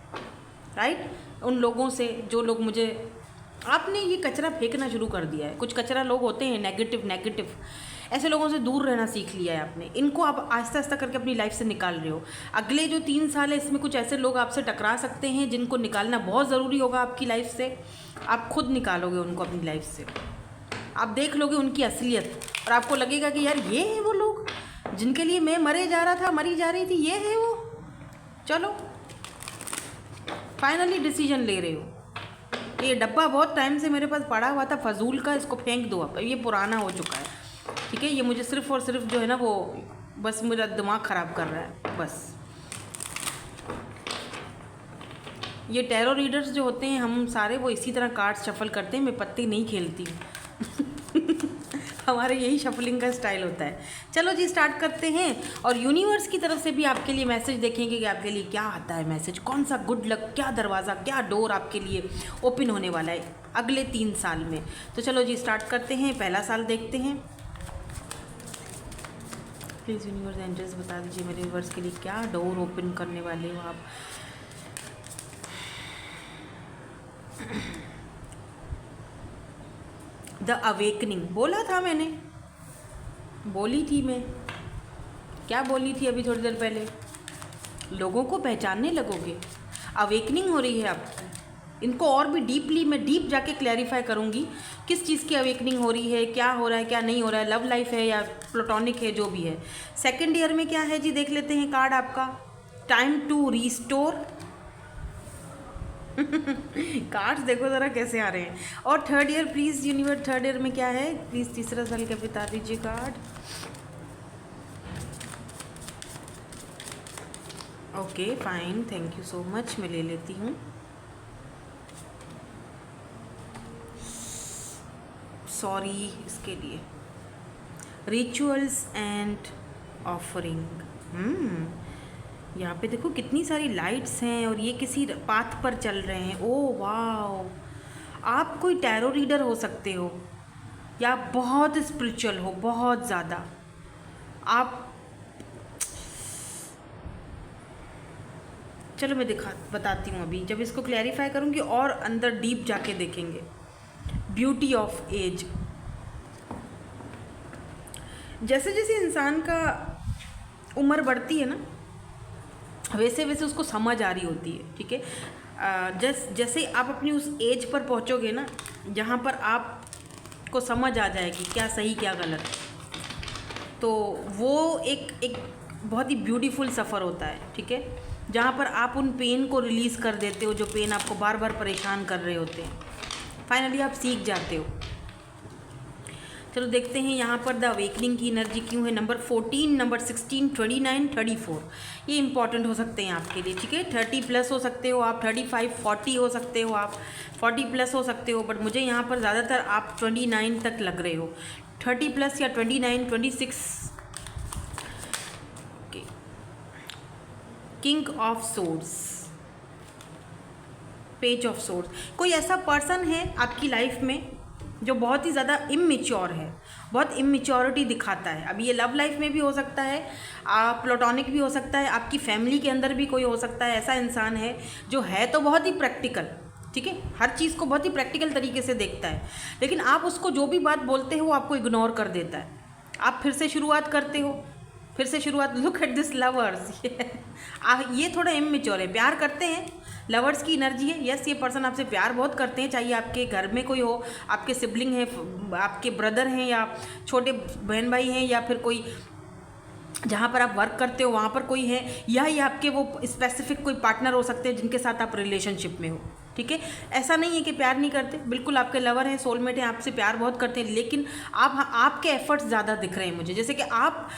राइट। उन लोगों से जो लोग मुझे, आपने ये कचरा फेंकना शुरू कर दिया है। कुछ कचरा लोग होते हैं नेगेटिव, ऐसे लोगों से दूर रहना सीख लिया है आपने। इनको आप आहिस्ता आहिस्ता करके अपनी लाइफ से निकाल रहे हो। अगले जो 3 साल है, इसमें कुछ ऐसे लोग आपसे टकरा सकते हैं जिनको निकालना बहुत ज़रूरी होगा आपकी लाइफ से। आप खुद निकालोगे उनको अपनी लाइफ से, आप देख लोगे उनकी असलियत, और आपको लगेगा कि यार ये है वो लोग जिनके लिए मैं मरी जा रही थी, ये है वो। चलो फाइनली डिसीजन ले रहे हो। ये डब्बा बहुत टाइम से मेरे पास पड़ा हुआ था फजूल का, इसको फेंक दो अब, ये पुराना हो चुका है। ठीक है। ये मुझे सिर्फ और सिर्फ जो है ना वो बस मेरा दिमाग ख़राब कर रहा है बस। ये टैरो रीडर्स जो होते हैं हम सारे, वो इसी तरह कार्ड्स शफल करते हैं। मैं पत्ते नहीं खेलती हूँ। हमारे यही शफलिंग का स्टाइल होता है। चलो जी स्टार्ट करते हैं, और यूनिवर्स की तरफ से भी आपके लिए मैसेज देखेंगे कि आपके लिए क्या आता है मैसेज, कौन सा गुड लक, क्या दरवाज़ा, क्या डोर आपके लिए ओपन होने वाला है अगले 3 साल में। तो चलो जी स्टार्ट करते हैं, पहला साल देखते हैं। प्लीज़ यूनिवर्स एंजल्स बता दीजिए मेरे यूनिवर्स के लिए क्या डोर ओपन करने वाले हो आप। द अवेकनिंग बोला था मैंने, बोली थी मैं, क्या बोली थी अभी थोड़ी देर पहले, लोगों को पहचानने लगोगे। अवेकनिंग हो रही है आपकी। इनको और भी डीपली मैं डीप जाके क्लैरिफाई करूँगी किस चीज़ की अवेकनिंग हो रही है, क्या हो रहा है क्या नहीं हो रहा है, लव लाइफ है या प्लेटोनिक है, जो भी है। सेकेंड ईयर में क्या है जी, देख लेते हैं कार्ड आपका, टाइम टू रीस्टोर। कार्ड्स देखो ज़रा कैसे आ रहे हैं। और third year please universe, third year में क्या है प्लीज़, तीसरा साल का बता दीजिए card. Okay fine, thank you so much, मैं ले लेती हूँ। सॉरी इसके लिए। Rituals and offering. यहाँ पे देखो कितनी सारी लाइट्स हैं, और ये किसी पाथ पर चल रहे हैं। ओह वाह, आप कोई टैरो रीडर हो सकते हो, या बहुत स्पिरिचुअल हो, बहुत ज़्यादा। आप चलो मैं बताती हूँ अभी, जब इसको क्लैरिफाई करूँगी और अंदर डीप जाके देखेंगे। Beauty of age. जैसे जैसे इंसान का उम्र बढ़ती है ना, वैसे वैसे उसको समझ आ रही होती है। ठीक है। जैसे आप अपनी उस एज पर पहुंचोगे ना, जहाँ पर आपको समझ आ जाएगी क्या सही क्या गलत, तो वो एक बहुत ही ब्यूटीफुल सफ़र होता है, ठीक है, जहाँ पर आप उन पेन को रिलीज़ कर देते हो जो पेन आपको बार बार परेशान कर रहे होते हैं। फाइनली आप सीख जाते हो। चलो देखते हैं यहाँ पर द अवेकनिंग की एनर्जी क्यों है। नंबर 14, नंबर 16, 29, 34 ये इंपॉर्टेंट हो सकते हैं आपके लिए, ठीक है। 30 प्लस हो सकते हो आप, 35, 40 हो सकते हो आप, 40 प्लस हो सकते हो, बट मुझे यहाँ पर ज़्यादातर आप 29 तक लग रहे हो, 30 प्लस या 29, 26। King of swords, page of swords. कोई ऐसा पर्सन है आपकी लाइफ में जो बहुत ही ज़्यादा इमेच्योर है, बहुत इमेच्योरिटी दिखाता है। अब ये लव लाइफ में भी हो सकता है, प्लेटोनिक भी हो सकता है, आपकी फैमिली के अंदर भी कोई हो सकता है। ऐसा इंसान है जो है तो बहुत ही प्रैक्टिकल, ठीक है, हर चीज़ को बहुत ही प्रैक्टिकल तरीके से देखता है, लेकिन आप उसको जो भी बात बोलते हो वो आपको इग्नोर कर देता है। आप फिर से शुरुआत करते हो, फिर से शुरुआत। लुक एट दिस लवर्स, ये थोड़ा इमेच्योर है, प्यार करते हैं, लवर्स की एनर्जी है। यस, ये पर्सन आपसे प्यार बहुत करते हैं, चाहे आपके घर में कोई हो, आपके सिबलिंग हैं, आपके ब्रदर हैं, या छोटे बहन भाई हैं, या फिर कोई जहाँ पर आप वर्क करते हो वहाँ पर कोई है, या ये आपके वो स्पेसिफिक कोई पार्टनर हो सकते हैं जिनके साथ आप रिलेशनशिप में हो, ठीक है। ऐसा नहीं है कि प्यार नहीं करते, बिल्कुल आपके लवर हैं, सोलमेट हैं, आपसे प्यार बहुत करते हैं, लेकिन आपके एफर्ट्स ज़्यादा दिख रहे हैं मुझे। जैसे कि आप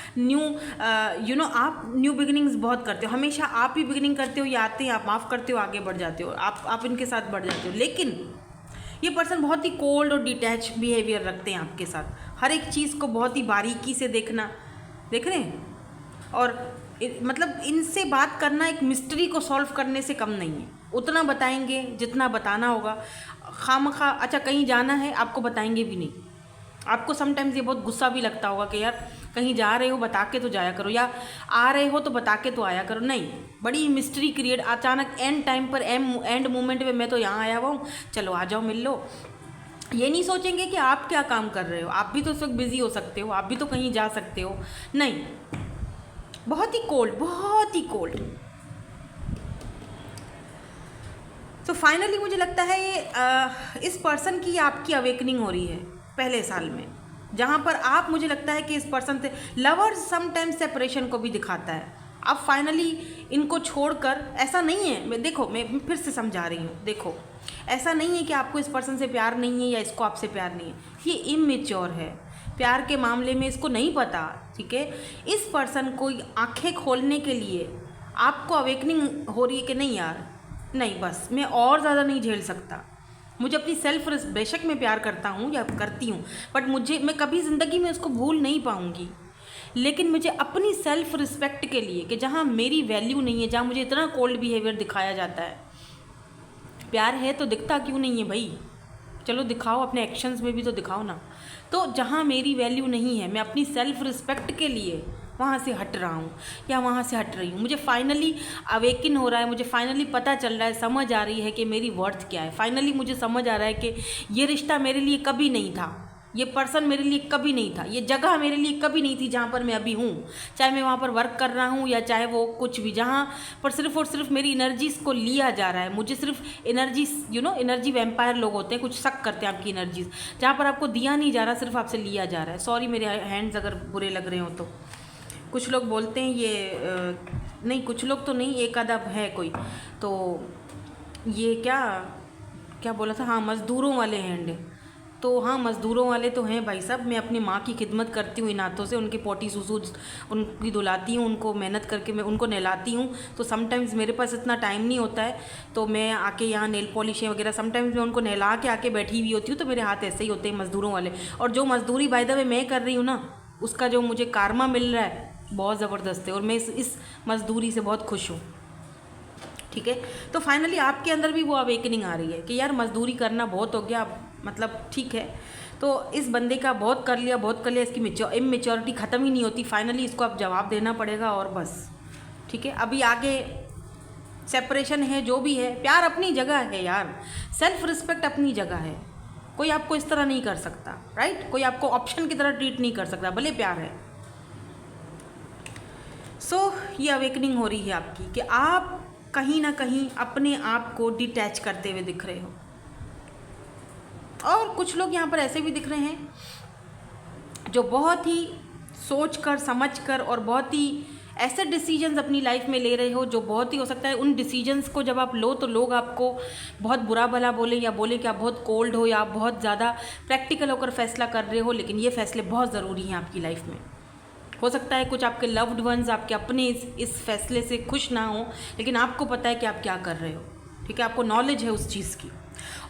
आप न्यू बिगिनिंग्स बहुत करते हो, हमेशा आप ही बिगिनिंग करते हो, या आते हैं आप माफ़ करते हो, आगे बढ़ जाते हो, आप इनके साथ बढ़ जाते हो। लेकिन ये पर्सन बहुत ही कोल्ड और डिटैच बिहेवियर रखते हैं आपके साथ, हर एक चीज़ को बहुत ही बारीकी से देखना, देख रहे हैं, और मतलब इनसे बात करना एक मिस्ट्री को सॉल्व करने से कम नहीं है। उतना बताएंगे जितना बताना होगा, खामखा। अच्छा, कहीं जाना है आपको बताएंगे भी नहीं। आपको समटाइम्स ये बहुत गुस्सा भी लगता होगा कि यार कहीं जा रहे हो बता के तो जाया करो, या आ रहे हो तो बता के तो आया करो। नहीं, बड़ी मिस्ट्री क्रिएट, अचानक एंड टाइम पर एंड मोमेंट में मैं तो यहाँ आया हुआ हूँ, चलो आ जाओ मिल लो। ये नहीं सोचेंगे कि आप क्या काम कर रहे हो, आप भी तो उस वक्त बिजी हो सकते हो, आप भी तो कहीं जा सकते हो। नहीं, बहुत ही कोल्ड, बहुत ही कोल्ड। तो फाइनली मुझे लगता है ये इस पर्सन की आपकी अवेकनिंग हो रही है पहले साल में, जहाँ पर आप, मुझे लगता है कि इस पर्सन से लवर्स समटाइम्स सेपरेशन को भी दिखाता है। अब फाइनली इनको छोड़कर, ऐसा नहीं है, मैं फिर से समझा रही हूँ, देखो ऐसा नहीं है कि आपको इस पर्सन से प्यार नहीं है या इसको आपसे प्यार नहीं है, ये इमेच्योर है प्यार के मामले में, इसको नहीं पता, ठीक है। इस पर्सन को आंखें खोलने के लिए आपको अवेकनिंग हो रही है कि नहीं यार, नहीं बस मैं और ज़्यादा नहीं झेल सकता, मुझे अपनी सेल्फ, बेशक मैं प्यार करता हूँ या करती हूँ, बट मैं कभी ज़िंदगी में उसको भूल नहीं पाऊँगी, लेकिन मुझे अपनी सेल्फ रिस्पेक्ट के लिए, कि जहाँ मेरी वैल्यू नहीं है, जहाँ मुझे इतना कोल्ड बिहेवियर दिखाया जाता है, प्यार है तो दिखता क्यों नहीं है भाई, चलो दिखाओ, अपने एक्शंस में भी तो दिखाओ ना। तो जहाँ मेरी वैल्यू नहीं है, मैं अपनी सेल्फ रिस्पेक्ट के लिए वहाँ से हट रहा हूँ या वहाँ से हट रही हूँ, मुझे फाइनली अवेकिन हो रहा है, मुझे फाइनली पता चल रहा है, समझ आ रही है कि मेरी वर्थ क्या है। फाइनली मुझे समझ आ रहा है कि ये रिश्ता मेरे लिए कभी नहीं था, ये पर्सन मेरे लिए कभी नहीं था, ये जगह मेरे लिए कभी नहीं थी जहाँ पर मैं अभी हूँ, चाहे मैं वहाँ पर वर्क कर रहा हूँ या चाहे वो कुछ भी, जहाँ पर सिर्फ और सिर्फ मेरी एनर्जीज़ को लिया जा रहा है। मुझे सिर्फ एनर्जी, एनर्जी वैम्पायर लोग होते हैं, कुछ शक करते हैं आपकी एनर्जीज़, जहाँ पर आपको दिया नहीं जा रहा, सिर्फ आपसे लिया जा रहा है। सॉरी मेरे हैंड्स अगर बुरे लग रहे हो तो। कुछ लोग बोलते हैं ये नहीं, कुछ लोग तो नहीं, एक आधा है कोई, तो ये क्या बोला था, हाँ मज़दूरों वाले हैंड, तो हाँ मज़दूरों वाले तो हैं भाई साहब। मैं अपनी माँ की खिदमत करती हूँ इन हाथों से, उनकी पोटी सूसू उनकी धुलाती हूँ, उनको मेहनत करके मैं उनको नहलाती हूँ। तो समटाइम्स मेरे पास इतना टाइम नहीं होता है, तो मैं आके यहाँ नेल पॉलिशें वगैरह, समटाइम्स मैं उनको नहला के आके बैठी हुई होती हूँ, तो मेरे हाथ ऐसे ही होते हैं मज़दूरों वाले। और जो मज़दूरी बाय द वे मैं कर रही हूँ ना, उसका जो मुझे कारमा मिल रहा है बहुत ज़बरदस्त है, और मैं इस मज़दूरी से बहुत खुश हूँ, ठीक है। तो फाइनली आपके अंदर भी वो अवेकनिंग आ रही है कि यार मज़दूरी करना बहुत हो गया, मतलब ठीक है। तो इस बंदे का बहुत कर लिया, इसकी इमेच्योरिटी ख़त्म ही नहीं होती, फाइनली इसको अब जवाब देना पड़ेगा, और बस ठीक है। अभी आगे सेपरेशन है, जो भी है, प्यार अपनी जगह है यार, सेल्फ रिस्पेक्ट अपनी जगह है, कोई आपको इस तरह नहीं कर सकता, राइट, कोई आपको ऑप्शन की तरह ट्रीट नहीं कर सकता, भले प्यार है। सो ये अवेकनिंग हो रही है आपकी कि आप कहीं ना कहीं अपने आप को डिटैच करते हुए दिख रहे हो, और कुछ लोग यहाँ पर ऐसे भी दिख रहे हैं जो बहुत ही सोच कर समझ कर और बहुत ही ऐसे डिसीजंस अपनी लाइफ में ले रहे हो जो बहुत ही हो सकता है उन डिसीजंस को जब आप लो तो लोग आपको बहुत बुरा भला बोले या बोले कि आप बहुत कोल्ड हो या आप बहुत ज़्यादा प्रैक्टिकल होकर फैसला कर रहे हो, लेकिन ये फैसले बहुत ज़रूरी हैं आपकी लाइफ में। हो सकता है कुछ आपके लव्ड वंस आपके अपने इस फैसले से खुश ना हो, लेकिन आपको पता है कि आप क्या कर रहे हो, ठीक है, आपको नॉलेज है उस चीज़ की।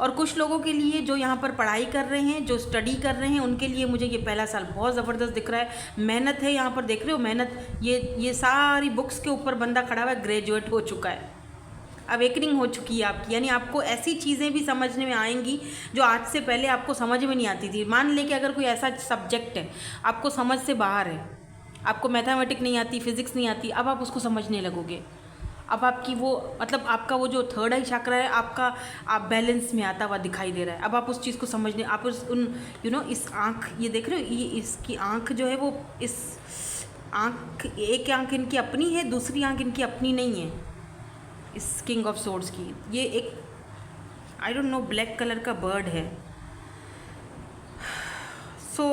और कुछ लोगों के लिए जो यहाँ पर पढ़ाई कर रहे हैं, जो स्टडी कर रहे हैं, उनके लिए मुझे ये पहला साल बहुत ज़बरदस्त दिख रहा है। मेहनत है, यहाँ पर देख रहे हो मेहनत, ये सारी बुक्स के ऊपर बंदा खड़ा हुआ है, ग्रेजुएट हो चुका है, अवेकनिंग हो चुकी है आपकी, यानी आपको ऐसी चीज़ें भी समझने में आएंगी जो आज से पहले आपको समझ में नहीं आती थी। मान ले कि अगर कोई ऐसा सब्जेक्ट है आपको समझ से बाहर है, आपको मैथमेटिक्स नहीं आती, फिजिक्स नहीं आती, अब आप उसको समझने लगोगे। अब आपकी वो मतलब आपका वो जो थर्ड आई चक्र है आपका आप बैलेंस में आता हुआ दिखाई दे रहा है। अब आप उस चीज़ को समझने, आप उन इस आँख, ये देख रहे हो, ये इसकी आँख जो है वो इस आँख, एक आँख इनकी अपनी है, दूसरी आँख इनकी अपनी नहीं है, इस किंग ऑफ सोर्ड्स की। ये एक I don't know black colour का बर्ड है। सो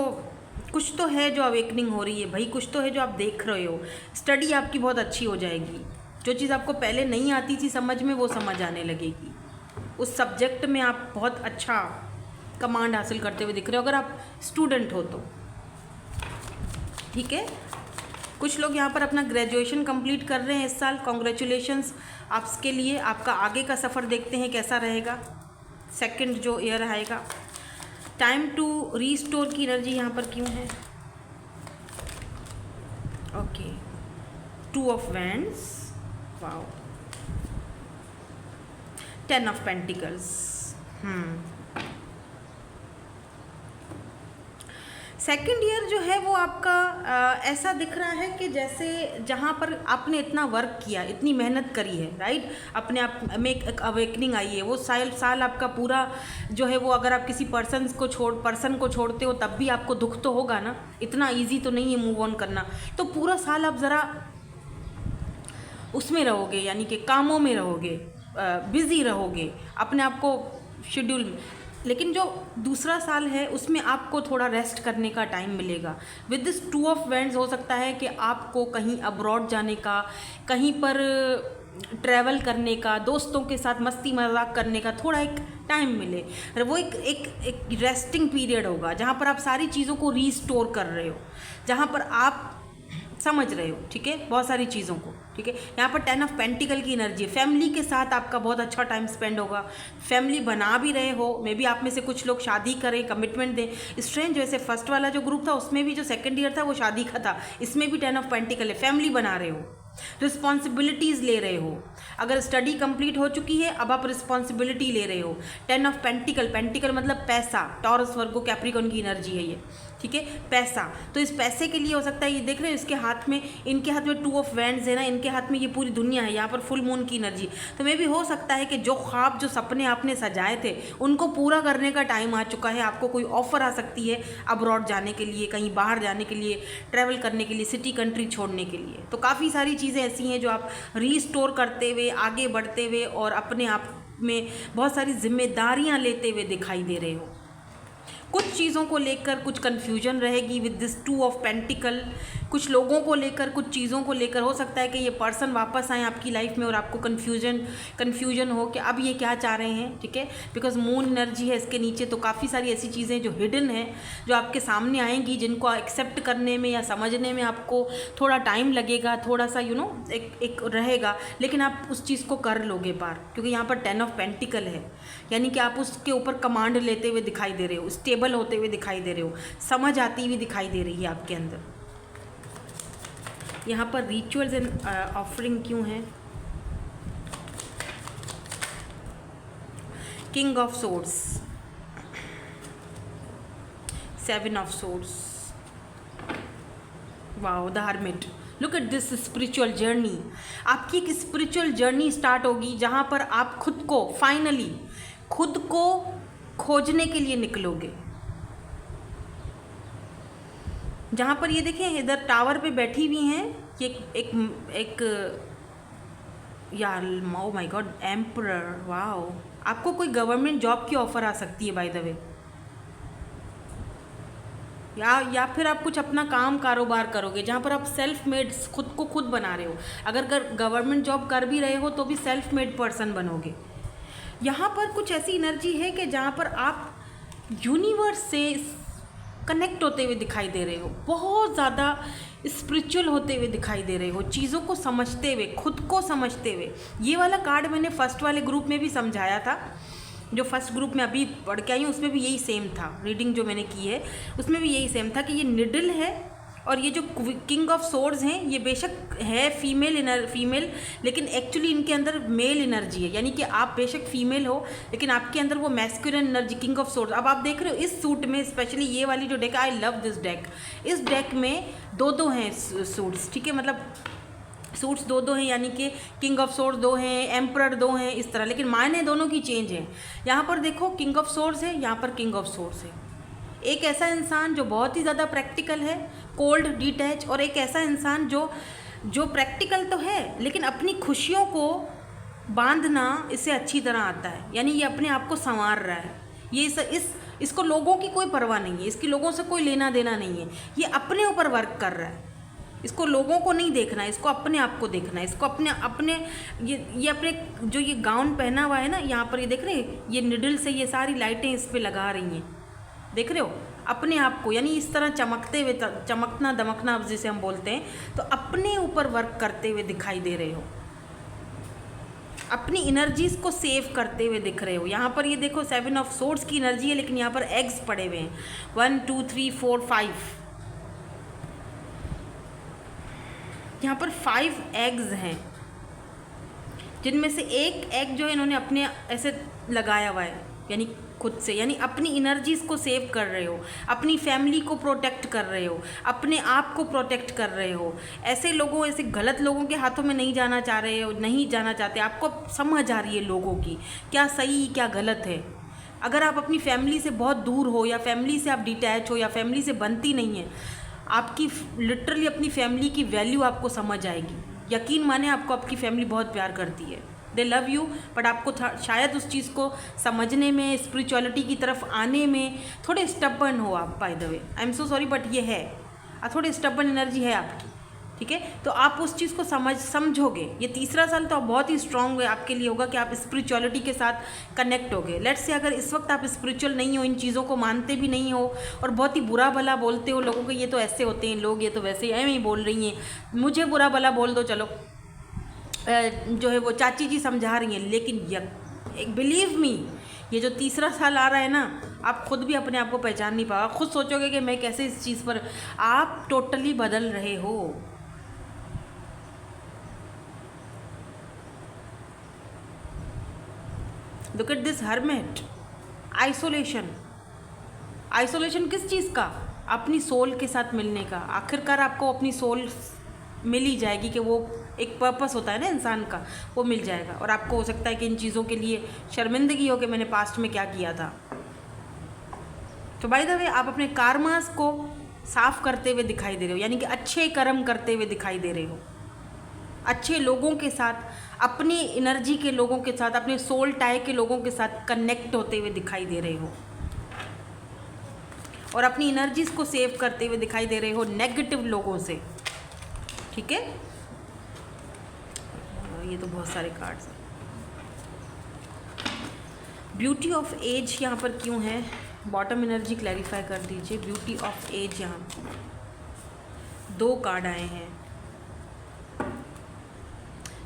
कुछ तो है जो अवेकनिंग हो रही है भाई, कुछ तो है जो आप देख रहे हो। स्टडी आपकी बहुत अच्छी हो जाएगी, जो चीज़ आपको पहले नहीं आती थी समझ में, वो समझ आने लगेगी। उस सब्जेक्ट में आप बहुत अच्छा कमांड हासिल करते हुए दिख रहे हो अगर आप स्टूडेंट हो तो, ठीक है। कुछ लोग यहाँ पर अपना ग्रेजुएशन कंप्लीट कर रहे हैं इस साल, कॉन्ग्रेचुलेशंस आपके लिए। आपका आगे का सफ़र देखते हैं कैसा रहेगा, सेकंड जो ईयर आएगा। टाइम टू रीस्टोर की एनर्जी यहाँ पर क्यों है? Okay, 2 of wands, wow, 10 of pentacles. Second year जो है वो आपका ऐसा दिख रहा है कि जैसे जहाँ पर आपने इतना वर्क किया, इतनी मेहनत करी है, राइट, अपने आप में एक अवेकनिंग आई है, वो साल आपका पूरा जो है वो, अगर आप किसी पर्सन को छोड़ते हो तब भी आपको दुख तो होगा ना, इतना इजी तो नहीं है मूव ऑन करना। तो पूरा साल आप ज़रा उसमें रहोगे, यानी कि कामों में रहोगे, बिज़ी रहोगे, अपने आप को शेड्यूल में। लेकिन जो दूसरा साल है उसमें आपको थोड़ा रेस्ट करने का टाइम मिलेगा। विद दिस 2 ऑफ वैंड्स हो सकता है कि आपको कहीं अब्रॉड जाने का, कहीं पर ट्रैवल करने का, दोस्तों के साथ मस्ती मजाक करने का थोड़ा एक टाइम मिले। वो एक रेस्टिंग पीरियड होगा जहाँ पर आप सारी चीज़ों को रीस्टोर कर रहे हो, जहाँ पर आप समझ रहे हो, ठीक है, बहुत सारी चीज़ों को, ठीक है। यहाँ पर 10 ऑफ पेंटिकल की एनर्जी है। फैमिली के साथ आपका बहुत अच्छा टाइम स्पेंड होगा। फैमिली बना भी रहे हो, मे बी आप में से कुछ लोग शादी करें, कमिटमेंट दें। स्ट्रेंज, वैसे फर्स्ट वाला जो ग्रुप था उसमें भी जो सेकंड ईयर था वो शादी का था, इसमें भी 10 ऑफ पेंटिकल है। फैमिली बना रहे हो, रिस्पॉन्सिबिलिटीज़ ले रहे हो। अगर स्टडी कंप्लीट हो चुकी है अब आप रिस्पॉन्सिबिलिटी ले रहे हो। 10 ऑफ पेंटिकल मतलब पैसा, टॉरस वर्गो कैप्रिकॉर्न की एनर्जी है ये, ठीक है, पैसा। तो इस पैसे के लिए हो सकता है, ये देख रहे हो इसके हाथ में, इनके हाथ में 2 ऑफ वैंड्स है ना, इनके हाथ में ये पूरी दुनिया है, यहाँ पर फुल मून की एनर्जी। तो मे भी हो सकता है कि जो ख्वाब, जो सपने आपने सजाए थे उनको पूरा करने का टाइम आ चुका है। आपको कोई ऑफ़र आ सकती है अब्रॉड जाने के लिए, कहीं बाहर जाने के लिए, ट्रैवल करने के लिए, सिटी कंट्री छोड़ने के लिए। तो काफ़ी सारी चीज़ें ऐसी हैं जो आप रीस्टोर करते हुए, आगे बढ़ते हुए और अपने आप में बहुत सारी जिम्मेदारियां लेते हुए दिखाई दे रहे हो। कुछ चीज़ों को लेकर कुछ कन्फ्यूजन रहेगी विद दिस 2 ऑफ पेंटिकल। कुछ लोगों को लेकर, कुछ चीज़ों को लेकर हो सकता है कि ये पर्सन वापस आए आपकी लाइफ में और आपको कन्फ्यूजन हो कि अब ये क्या चाह रहे हैं, ठीक है, बिकॉज मून एनर्जी है इसके नीचे। तो काफ़ी सारी ऐसी चीज़ें जो हिडन है, जो आपके सामने आएंगी, जिनको एक्सेप्ट करने में या समझने में आपको थोड़ा टाइम लगेगा, थोड़ा सा एक रहेगा, लेकिन आप उस चीज़ को कर लोगे पार, क्योंकि यहाँ पर 10 ऑफ पेंटिकल है, यानी कि आप उसके ऊपर कमांड लेते हुए दिखाई दे रहे हो, स्टेबल होते हुए दिखाई दे रहे हो, समझ आती हुई दिखाई दे रही है आपके अंदर। यहाँ पर रिचुअल्स एंड ऑफरिंग क्यों है? King of swords, 7 of swords, wow, the hermit. Look at this spiritual journey. आपकी एक स्पिरिचुअल जर्नी स्टार्ट होगी जहाँ पर आप खुद को फाइनली खुद को खोजने के लिए निकलोगे। जहाँ पर ये देखें इधर टावर पे बैठी हुई हैं ये एक यार, oh my God, emperor, wow. आपको कोई गवर्नमेंट जॉब की ऑफ़र आ सकती है बाय द वे। या फिर आप कुछ अपना काम कारोबार करोगे जहाँ पर आप सेल्फ मेड खुद को खुद बना रहे हो। अगर गवर्नमेंट जॉब कर भी रहे हो तो भी सेल्फ मेड पर्सन बनोगे। यहाँ पर कुछ ऐसी एनर्जी है कि जहाँ पर आप यूनिवर्स से कनेक्ट होते हुए दिखाई दे रहे हो, बहुत ज़्यादा स्पिरिचुअल होते हुए दिखाई दे रहे हो, चीज़ों को समझते हुए, खुद को समझते हुए। ये वाला कार्ड मैंने फर्स्ट वाले ग्रुप में भी समझाया था, जो फर्स्ट ग्रुप में अभी पढ़ के आई हूँ उसमें भी यही सेम था। रीडिंग जो मैंने की है उसमें भी यही सेम था कि ये निडल है और ये जो किंग ऑफ सोर्ड्स हैं ये बेशक है फीमेल, लेकिन एक्चुअली इनके अंदर मेल एनर्जी है। यानी कि आप बेशक फीमेल हो लेकिन आपके अंदर वो masculine energy, king of swords. अब आप देख रहे हो इस सूट में, स्पेशली ये वाली जो deck, I love this deck. इस डेक में दो हैं सूट्स, ठीक है, मतलब सूट्स दो हैं, यानी कि किंग ऑफ सोर्ड्स 2 हैं, एम्परर 2 हैं, इस तरह, लेकिन मायने दोनों की चेंज है। यहाँ पर देखो किंग ऑफ सोर्ड्स है, यहाँ पर किंग ऑफ सोर्ड्स है। एक ऐसा इंसान जो बहुत ही ज़्यादा प्रैक्टिकल है, कोल्ड, डिटैच, और एक ऐसा इंसान जो प्रैक्टिकल तो है लेकिन अपनी खुशियों को बांधना इसे अच्छी तरह आता है। यानी ये अपने आप को संवार रहा है। ये इसको लोगों की कोई परवाह नहीं है, इसकी लोगों से कोई लेना देना नहीं है। ये अपने ऊपर वर्क कर रहा है, इसको लोगों को नहीं देखना है, इसको अपने आप को देखना है। इसको अपने ये अपने जो ये गाउन पहना हुआ है ना, यहाँ पर ये देख रहे हैं, ये निडल से ये सारी लाइटें इस पर लगा रही हैं, देख रहे हो, अपने आप को, यानी इस तरह चमकते हुए, चमकना दमकना जिसे हम बोलते हैं, तो अपने ऊपर वर्क करते हुए दिखाई दे रहे हो, अपनी एनर्जीज को सेव करते हुए दिख रहे हो। यहाँ पर ये देखो 7 ऑफ सोर्ड्स की एनर्जी है, लेकिन यहाँ पर एग्स पड़े हुए हैं, 1 2 3 4 5, यहाँ पर 5 एग्स हैं, जिनमें से एक एग जो है इन्होंने अपने ऐसे लगाया हुआ है, यानी खुद से, यानी अपनी एनर्जीज को सेव कर रहे हो, अपनी फैमिली को प्रोटेक्ट कर रहे हो, अपने आप को प्रोटेक्ट कर रहे हो। ऐसे लोगों, ऐसे गलत लोगों के हाथों में नहीं जाना चाह रहे हो, नहीं जाना चाहते। आपको समझ आ रही है लोगों की क्या सही क्या गलत है। अगर आप अपनी फैमिली से बहुत दूर हो, या फैमिली से आप डिटैच हो, या फैमिली से बनती नहीं है, आपकी लिटरली अपनी फैमिली की वैल्यू आपको समझ आएगी। यकीन माने आपको आपकी फैमिली बहुत प्यार करती है, दे लव यू, बट आपको शायद उस चीज़ को समझने में, स्पिरिचुअलिटी की तरफ आने में थोड़े स्टबर्न हो आप। By the way I am so sorry, but ये है, थोड़ी स्टबर्न एनर्जी है आपकी, ठीक है। तो आप उस चीज़ को समझोगे। ये तीसरा साल तो बहुत ही स्ट्रांग आपके लिए होगा कि आप स्पिरिचुअलिटी के साथ कनेक्ट होगे। लेट्स से अगर इस वक्त आप स्पिरिचुअल नहीं हो, इन चीज़ों को मानते भी नहीं हो, और बहुत ही बुरा भला बोलते हो लोगों को, ये तो ऐसे होते हैं लोग, ये तो वैसे ही ही बोल रही हैं, मुझे बुरा भला बोल दो, चलो जो है वो चाची जी समझा रही हैं, लेकिन बिलीव मी, ये जो तीसरा साल आ रहा है ना, आप खुद भी अपने आप को पहचान नहीं पाओगे। खुद सोचोगे कि मैं कैसे इस चीज़ पर, आप टोटली बदल रहे हो। Look at this hermit, isolation. Isolation किस चीज़ का? अपनी सोल के साथ मिलने का। आखिरकार आपको अपनी सोल मिल ही जाएगी, कि वो एक पर्पस होता है ना इंसान का, वो मिल जाएगा। और आपको हो सकता है कि इन चीज़ों के लिए शर्मिंदगी हो कि मैंने पास्ट में क्या किया था। तो बाय द वे आप अपने कार्मास को साफ करते हुए दिखाई दे रहे हो, यानी कि अच्छे कर्म करते हुए दिखाई दे रहे हो, अच्छे लोगों के साथ, अपनी एनर्जी के लोगों के साथ, अपने सोल टाई के लोगों के साथ कनेक्ट होते हुए दिखाई दे रहे हो, और अपनी एनर्जीज को सेव करते हुए दिखाई दे रहे हो नेगेटिव लोगों से, ठीक है। ये तो बहुत सारे कार्ड्स हैं। ब्यूटी ऑफ एज यहाँ पर क्यों है? बॉटम एनर्जी क्लैरिफाई कर दीजिए। ब्यूटी ऑफ एज, यहाँ 2 कार्ड आए हैं,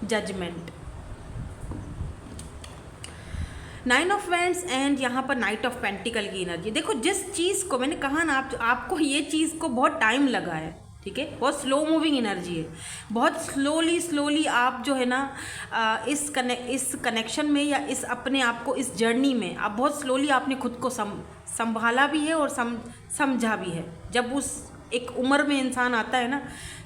जजमेंट, 9 ऑफ वैंड्स एंड यहाँ पर नाइट ऑफ पेंटिकल की एनर्जी। देखो जिस चीज़ को मैंने कहा ना, आपको ये चीज़ को बहुत टाइम लगा है, ठीक है, बहुत स्लो मूविंग एनर्जी है, बहुत स्लोली आप जो है ना इस कनेक्शन में, या इस अपने आप को, इस जर्नी में आप बहुत स्लोली आपने खुद को संभाला भी है और समझा भी है। जब उस एक उम्र में इंसान आता है ना,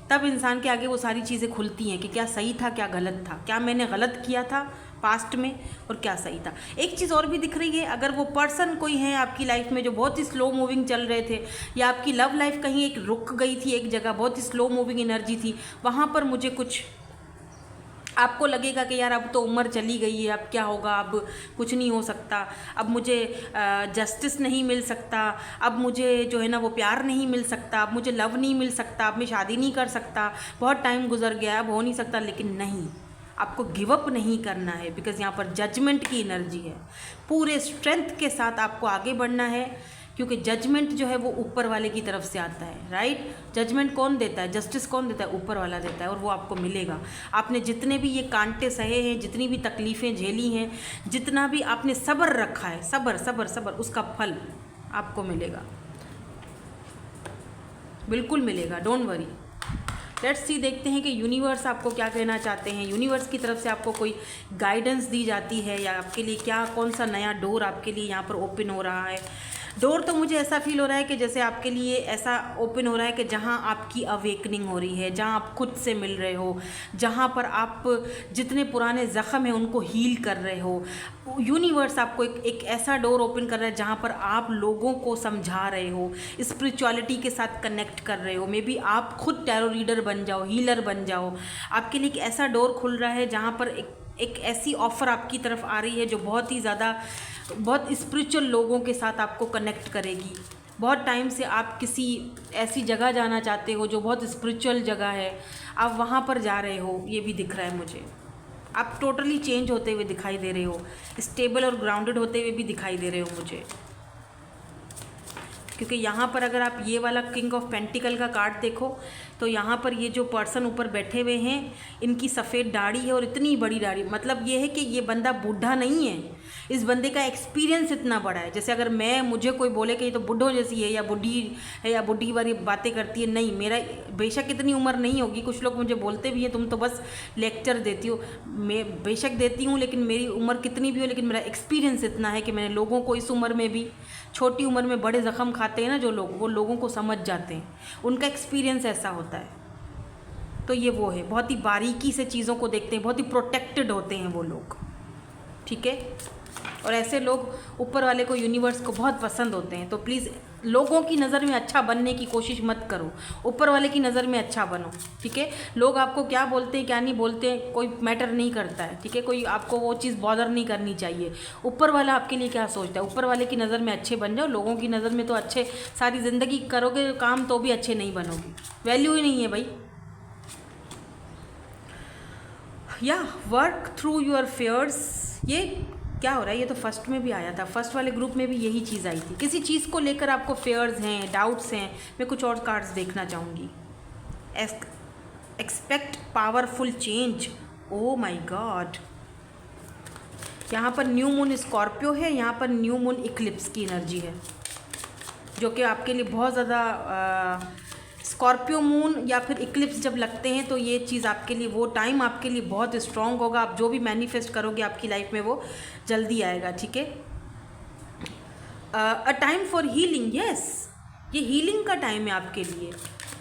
तब इंसान के आगे वो सारी चीज़ें खुलती हैं कि क्या सही था क्या गलत था, क्या मैंने गलत किया था पास्ट में और क्या सही था। एक चीज़ और भी दिख रही है, अगर वो पर्सन कोई है आपकी लाइफ में जो बहुत ही स्लो मूविंग चल रहे थे, या आपकी लव लाइफ कहीं एक रुक गई थी, एक जगह बहुत ही स्लो मूविंग एनर्जी थी, वहाँ पर मुझे कुछ आपको लगेगा कि यार अब तो उम्र चली गई है, अब क्या होगा, अब कुछ नहीं हो सकता, अब मुझे जस्टिस नहीं मिल सकता, अब मुझे जो है ना वो प्यार नहीं मिल सकता, अब मुझे लव नहीं मिल सकता, अब मैं शादी नहीं कर सकता, बहुत टाइम गुजर गया, अब हो नहीं सकता। लेकिन नहीं, आपको गिव अप नहीं करना है, बिकॉज यहाँ पर जजमेंट की एनर्जी है। पूरे स्ट्रेंथ के साथ आपको आगे बढ़ना है, क्योंकि जजमेंट जो है वो ऊपर वाले की तरफ से आता है, राइट। जजमेंट कौन देता है, जस्टिस कौन देता है, ऊपर वाला देता है, और वो आपको मिलेगा। आपने जितने भी ये कांटे सहे हैं, जितनी भी तकलीफ़ें झेली हैं, जितना भी आपने सब्र रखा है, सब्र सब्र सब्र, उसका फल आपको मिलेगा, बिल्कुल मिलेगा, डोंट वरी। लेट्स सी, देखते हैं कि यूनिवर्स आपको क्या कहना चाहते हैं। यूनिवर्स की तरफ से आपको कोई गाइडेंस दी जाती है, या आपके लिए क्या, कौन सा नया डोर आपके लिए यहाँ पर ओपन हो रहा है। डोर तो मुझे ऐसा फील हो रहा है कि जैसे आपके लिए ऐसा ओपन हो रहा है कि जहाँ आपकी अवेकनिंग हो रही है, जहाँ आप खुद से मिल रहे हो, जहाँ पर आप जितने पुराने ज़ख्म हैं उनको हील कर रहे हो। यूनिवर्स आपको एक ऐसा डोर ओपन कर रहा है जहाँ पर आप लोगों को समझा रहे हो, स्पिरिचुअलिटी के साथ कनेक्ट कर रहे हो। मे बी आप खुद टैरो रीडर बन जाओ, हीलर बन जाओ। आपके लिए एक ऐसा डोर खुल रहा है जहाँ पर एक ऐसी ऑफ़र आपकी तरफ आ रही है जो बहुत ही ज़्यादा, बहुत स्पिरिचुअल लोगों के साथ आपको कनेक्ट करेगी। बहुत टाइम से आप किसी ऐसी जगह जाना चाहते हो जो बहुत स्पिरिचुअल जगह है, आप वहाँ पर जा रहे हो, ये भी दिख रहा है मुझे। आप टोटली चेंज होते हुए दिखाई दे रहे हो, स्टेबल और ग्राउंडेड होते हुए भी दिखाई दे रहे हो मुझे। क्योंकि यहाँ पर अगर आप ये वाला किंग ऑफ पेंटिकल का कार्ड देखो तो यहाँ पर ये जो पर्सन ऊपर बैठे हुए हैं, इनकी सफ़ेद दाढ़ी है और इतनी बड़ी दाढ़ी, मतलब ये है कि ये बंदा बूढ़ा नहीं है, इस बंदे का एक्सपीरियंस इतना बड़ा है। जैसे अगर मुझे कोई बोले कि ये तो बूढ़ों जैसी है, या बुढ़ी है, या बुढ़ी वाली बातें करती है, नहीं, मेरा बेशक इतनी उम्र नहीं होगी। कुछ लोग मुझे बोलते भी हैं तुम तो बस लेक्चर देती हो, मैं बेशक देती हूँ, लेकिन मेरी उम्र कितनी भी हो, लेकिन मेरा एक्सपीरियंस इतना है कि मैंने लोगों को इस उम्र में भी, छोटी उम्र में बड़े ज़ख्म खाते हैं ना जो लोग, वो लोगों को समझ जाते हैं, उनका एक्सपीरियंस ऐसा होता है। तो ये वो है, बहुत ही बारीकी से चीज़ों को देखते हैं, बहुत ही प्रोटेक्टेड होते हैं वो लोग, ठीक है। और ऐसे लोग ऊपर वाले को, यूनिवर्स को बहुत पसंद होते हैं। तो प्लीज़ लोगों की नज़र में अच्छा बनने की कोशिश मत करो, ऊपर वाले की नज़र में अच्छा बनो, ठीक है। लोग आपको क्या बोलते हैं क्या नहीं बोलते हैं कोई मैटर नहीं करता है, ठीक है। कोई आपको वो चीज़ बॉदर नहीं करनी चाहिए। ऊपर वाला आपके लिए क्या सोचता है, ऊपर वाले की नज़र में अच्छे बन जाओ। लोगों की नज़र में तो अच्छे सारी ज़िंदगी करोगे काम तो भी अच्छे नहीं बनोगे, वैल्यू ही नहीं है भाई। या वर्क थ्रू योर फेयर्स, ये क्या हो रहा है, ये तो फर्स्ट में भी आया था, फर्स्ट वाले ग्रुप में भी यही चीज़ आई थी। किसी चीज़ को लेकर आपको फेयर्स हैं, डाउट्स हैं। मैं कुछ और कार्ड्स देखना चाहूँगी। Expect powerful change, oh my God. यहाँ पर न्यू मून स्कॉर्पियो है, यहाँ पर न्यू मून इक्लिप्स की एनर्जी है, जो कि आपके लिए बहुत ज़्यादा, स्कॉर्पियो मून या फिर इक्लिप्स जब लगते हैं तो ये चीज़ आपके लिए, वो टाइम आपके लिए बहुत स्ट्रॉन्ग होगा। आप जो भी मैनिफेस्ट करोगे आपकी लाइफ में वो जल्दी आएगा, ठीक है। A time for healing, yes, ये हीलिंग का टाइम है आपके लिए।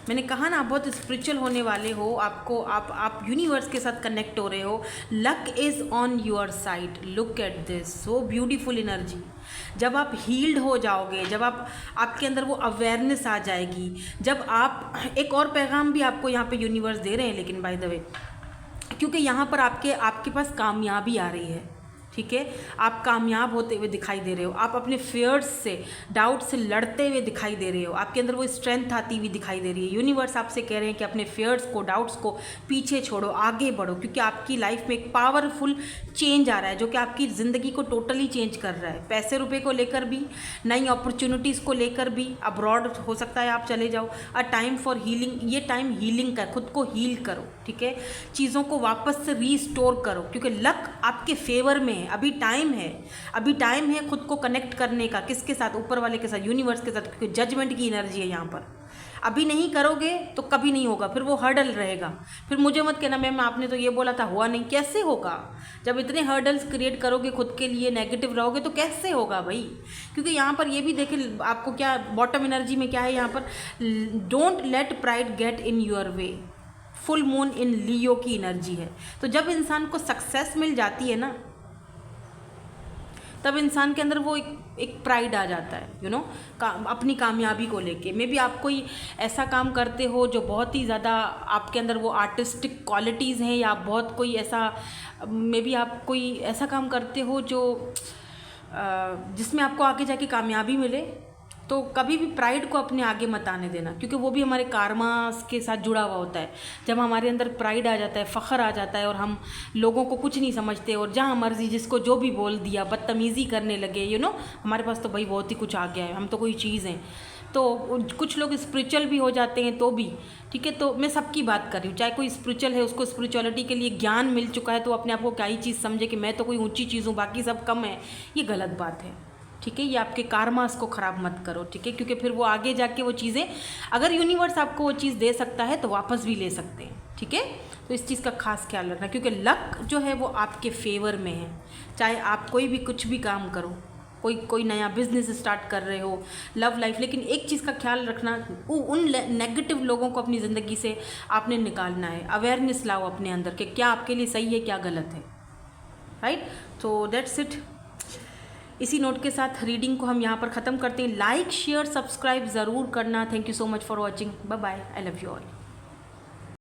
मैंने कहा ना, आप बहुत स्पिरिचुअल होने वाले हो, आपको आप यूनिवर्स के साथ कनेक्ट हो रहे हो। Luck is on your side, look at this, so beautiful energy. जब आप हील्ड हो जाओगे, जब आपके अंदर वो अवेयरनेस आ जाएगी, जब आप, एक और पैगाम भी आपको यहाँ पे यूनिवर्स दे रहे हैं, लेकिन बाय द वे, क्योंकि यहाँ पर आपके पास कामयाबी आ रही है, ठीक है। आप कामयाब होते हुए दिखाई दे रहे हो, आप अपने फेयर्स से, डाउट से लड़ते हुए दिखाई दे रहे हो, आपके अंदर वो स्ट्रेंथ आती हुई दिखाई दे रही है। यूनिवर्स आपसे कह रहे हैं कि अपने फेयर्स को, डाउट्स को पीछे छोड़ो, आगे बढ़ो, क्योंकि आपकी लाइफ में एक पावरफुल चेंज आ रहा है जो कि आपकी ज़िंदगी को टोटली चेंज कर रहा है। पैसे रुपए को लेकर भी, नई अपॉर्चुनिटीज़ को लेकर भी, अब्रॉड हो सकता है आप चले जाओ। अ टाइम फॉर हीलिंग, ये टाइम हीलिंग का, खुद को हील करो, ठीक है। चीज़ों को वापस से रीस्टोर करो, क्योंकि लक आपके फेवर में है। अभी टाइम है, अभी टाइम है खुद को कनेक्ट करने का, किसके साथ, ऊपर वाले के साथ, यूनिवर्स के साथ, क्योंकि जजमेंट की एनर्जी है यहाँ पर। अभी नहीं करोगे तो कभी नहीं होगा, फिर वो हर्डल रहेगा। फिर मुझे मत कहना मैम आपने तो ये बोला था, हुआ नहीं। कैसे होगा, जब इतने हर्डल्स क्रिएट करोगे खुद के लिए, नेगेटिव रहोगे तो कैसे होगा भाई। क्योंकि यहाँ पर ये भी देखें आपको क्या बॉटम एनर्जी में क्या है, यहाँ पर don't let pride get in your way. Full moon in Leo की एनर्जी है। तो जब इंसान को सक्सेस मिल जाती है ना, तब इंसान के अंदर वो एक एक प्राइड आ जाता है, यू नो, अपनी कामयाबी को लेके। मे बी आप कोई ऐसा काम करते हो जो बहुत ही ज़्यादा आपके अंदर वो आर्टिस्टिक क्वालिटीज़ हैं, या आप बहुत कोई ऐसा, मे बी आप कोई ऐसा काम करते हो जो जिसमें आपको आगे जाके कामयाबी मिले, तो कभी भी प्राइड को अपने आगे मत आने देना, क्योंकि वो भी हमारे कार्मास के साथ जुड़ा हुआ होता है। जब हमारे अंदर प्राइड आ जाता है, फ़ख्र आ जाता है, और हम लोगों को कुछ नहीं समझते और जहाँ मर्जी जिसको जो भी बोल दिया, बदतमीज़ी करने लगे, यू नो, हमारे पास तो भाई बहुत ही कुछ आ गया है, हम तो कोई चीज़ हैं। तो कुछ लोग स्पिरिचुअल भी हो जाते हैं तो भी, ठीक है, तो मैं सबकी बात कर रही हूँ। चाहे कोई स्पिरिचुअल है, उसको स्पिरिचुअलिटी के लिए ज्ञान मिल चुका है, तो अपने आप को क्या ही चीज़ समझे कि मैं तो कोई ऊंची चीज़ हूँ, बाकी सब कम है, ये गलत बात है, ठीक है। ये आपके कार्मास को ख़राब मत करो, ठीक है, क्योंकि फिर वो आगे जाके वो चीज़ें, अगर यूनिवर्स आपको वो चीज़ दे सकता है तो वापस भी ले सकते हैं, ठीक है। तो इस चीज़ का खास ख्याल रखना, क्योंकि लक जो है वो आपके फेवर में है। चाहे आप कोई भी कुछ भी काम करो, कोई नया बिजनेस स्टार्ट कर रहे हो, लव लाइफ, लेकिन एक चीज़ का ख्याल रखना, उन नेगेटिव लोगों को अपनी ज़िंदगी से आपने निकालना है। अवेयरनेस लाओ अपने अंदर कि क्या आपके लिए सही है, क्या गलत है, राइट। तो दैट्स इट। इसी नोट के साथ रीडिंग को हम यहाँ पर ख़त्म करते हैं। लाइक शेयर सब्सक्राइब ज़रूर करना। Thank you so much for watching. Bye bye. I love you all.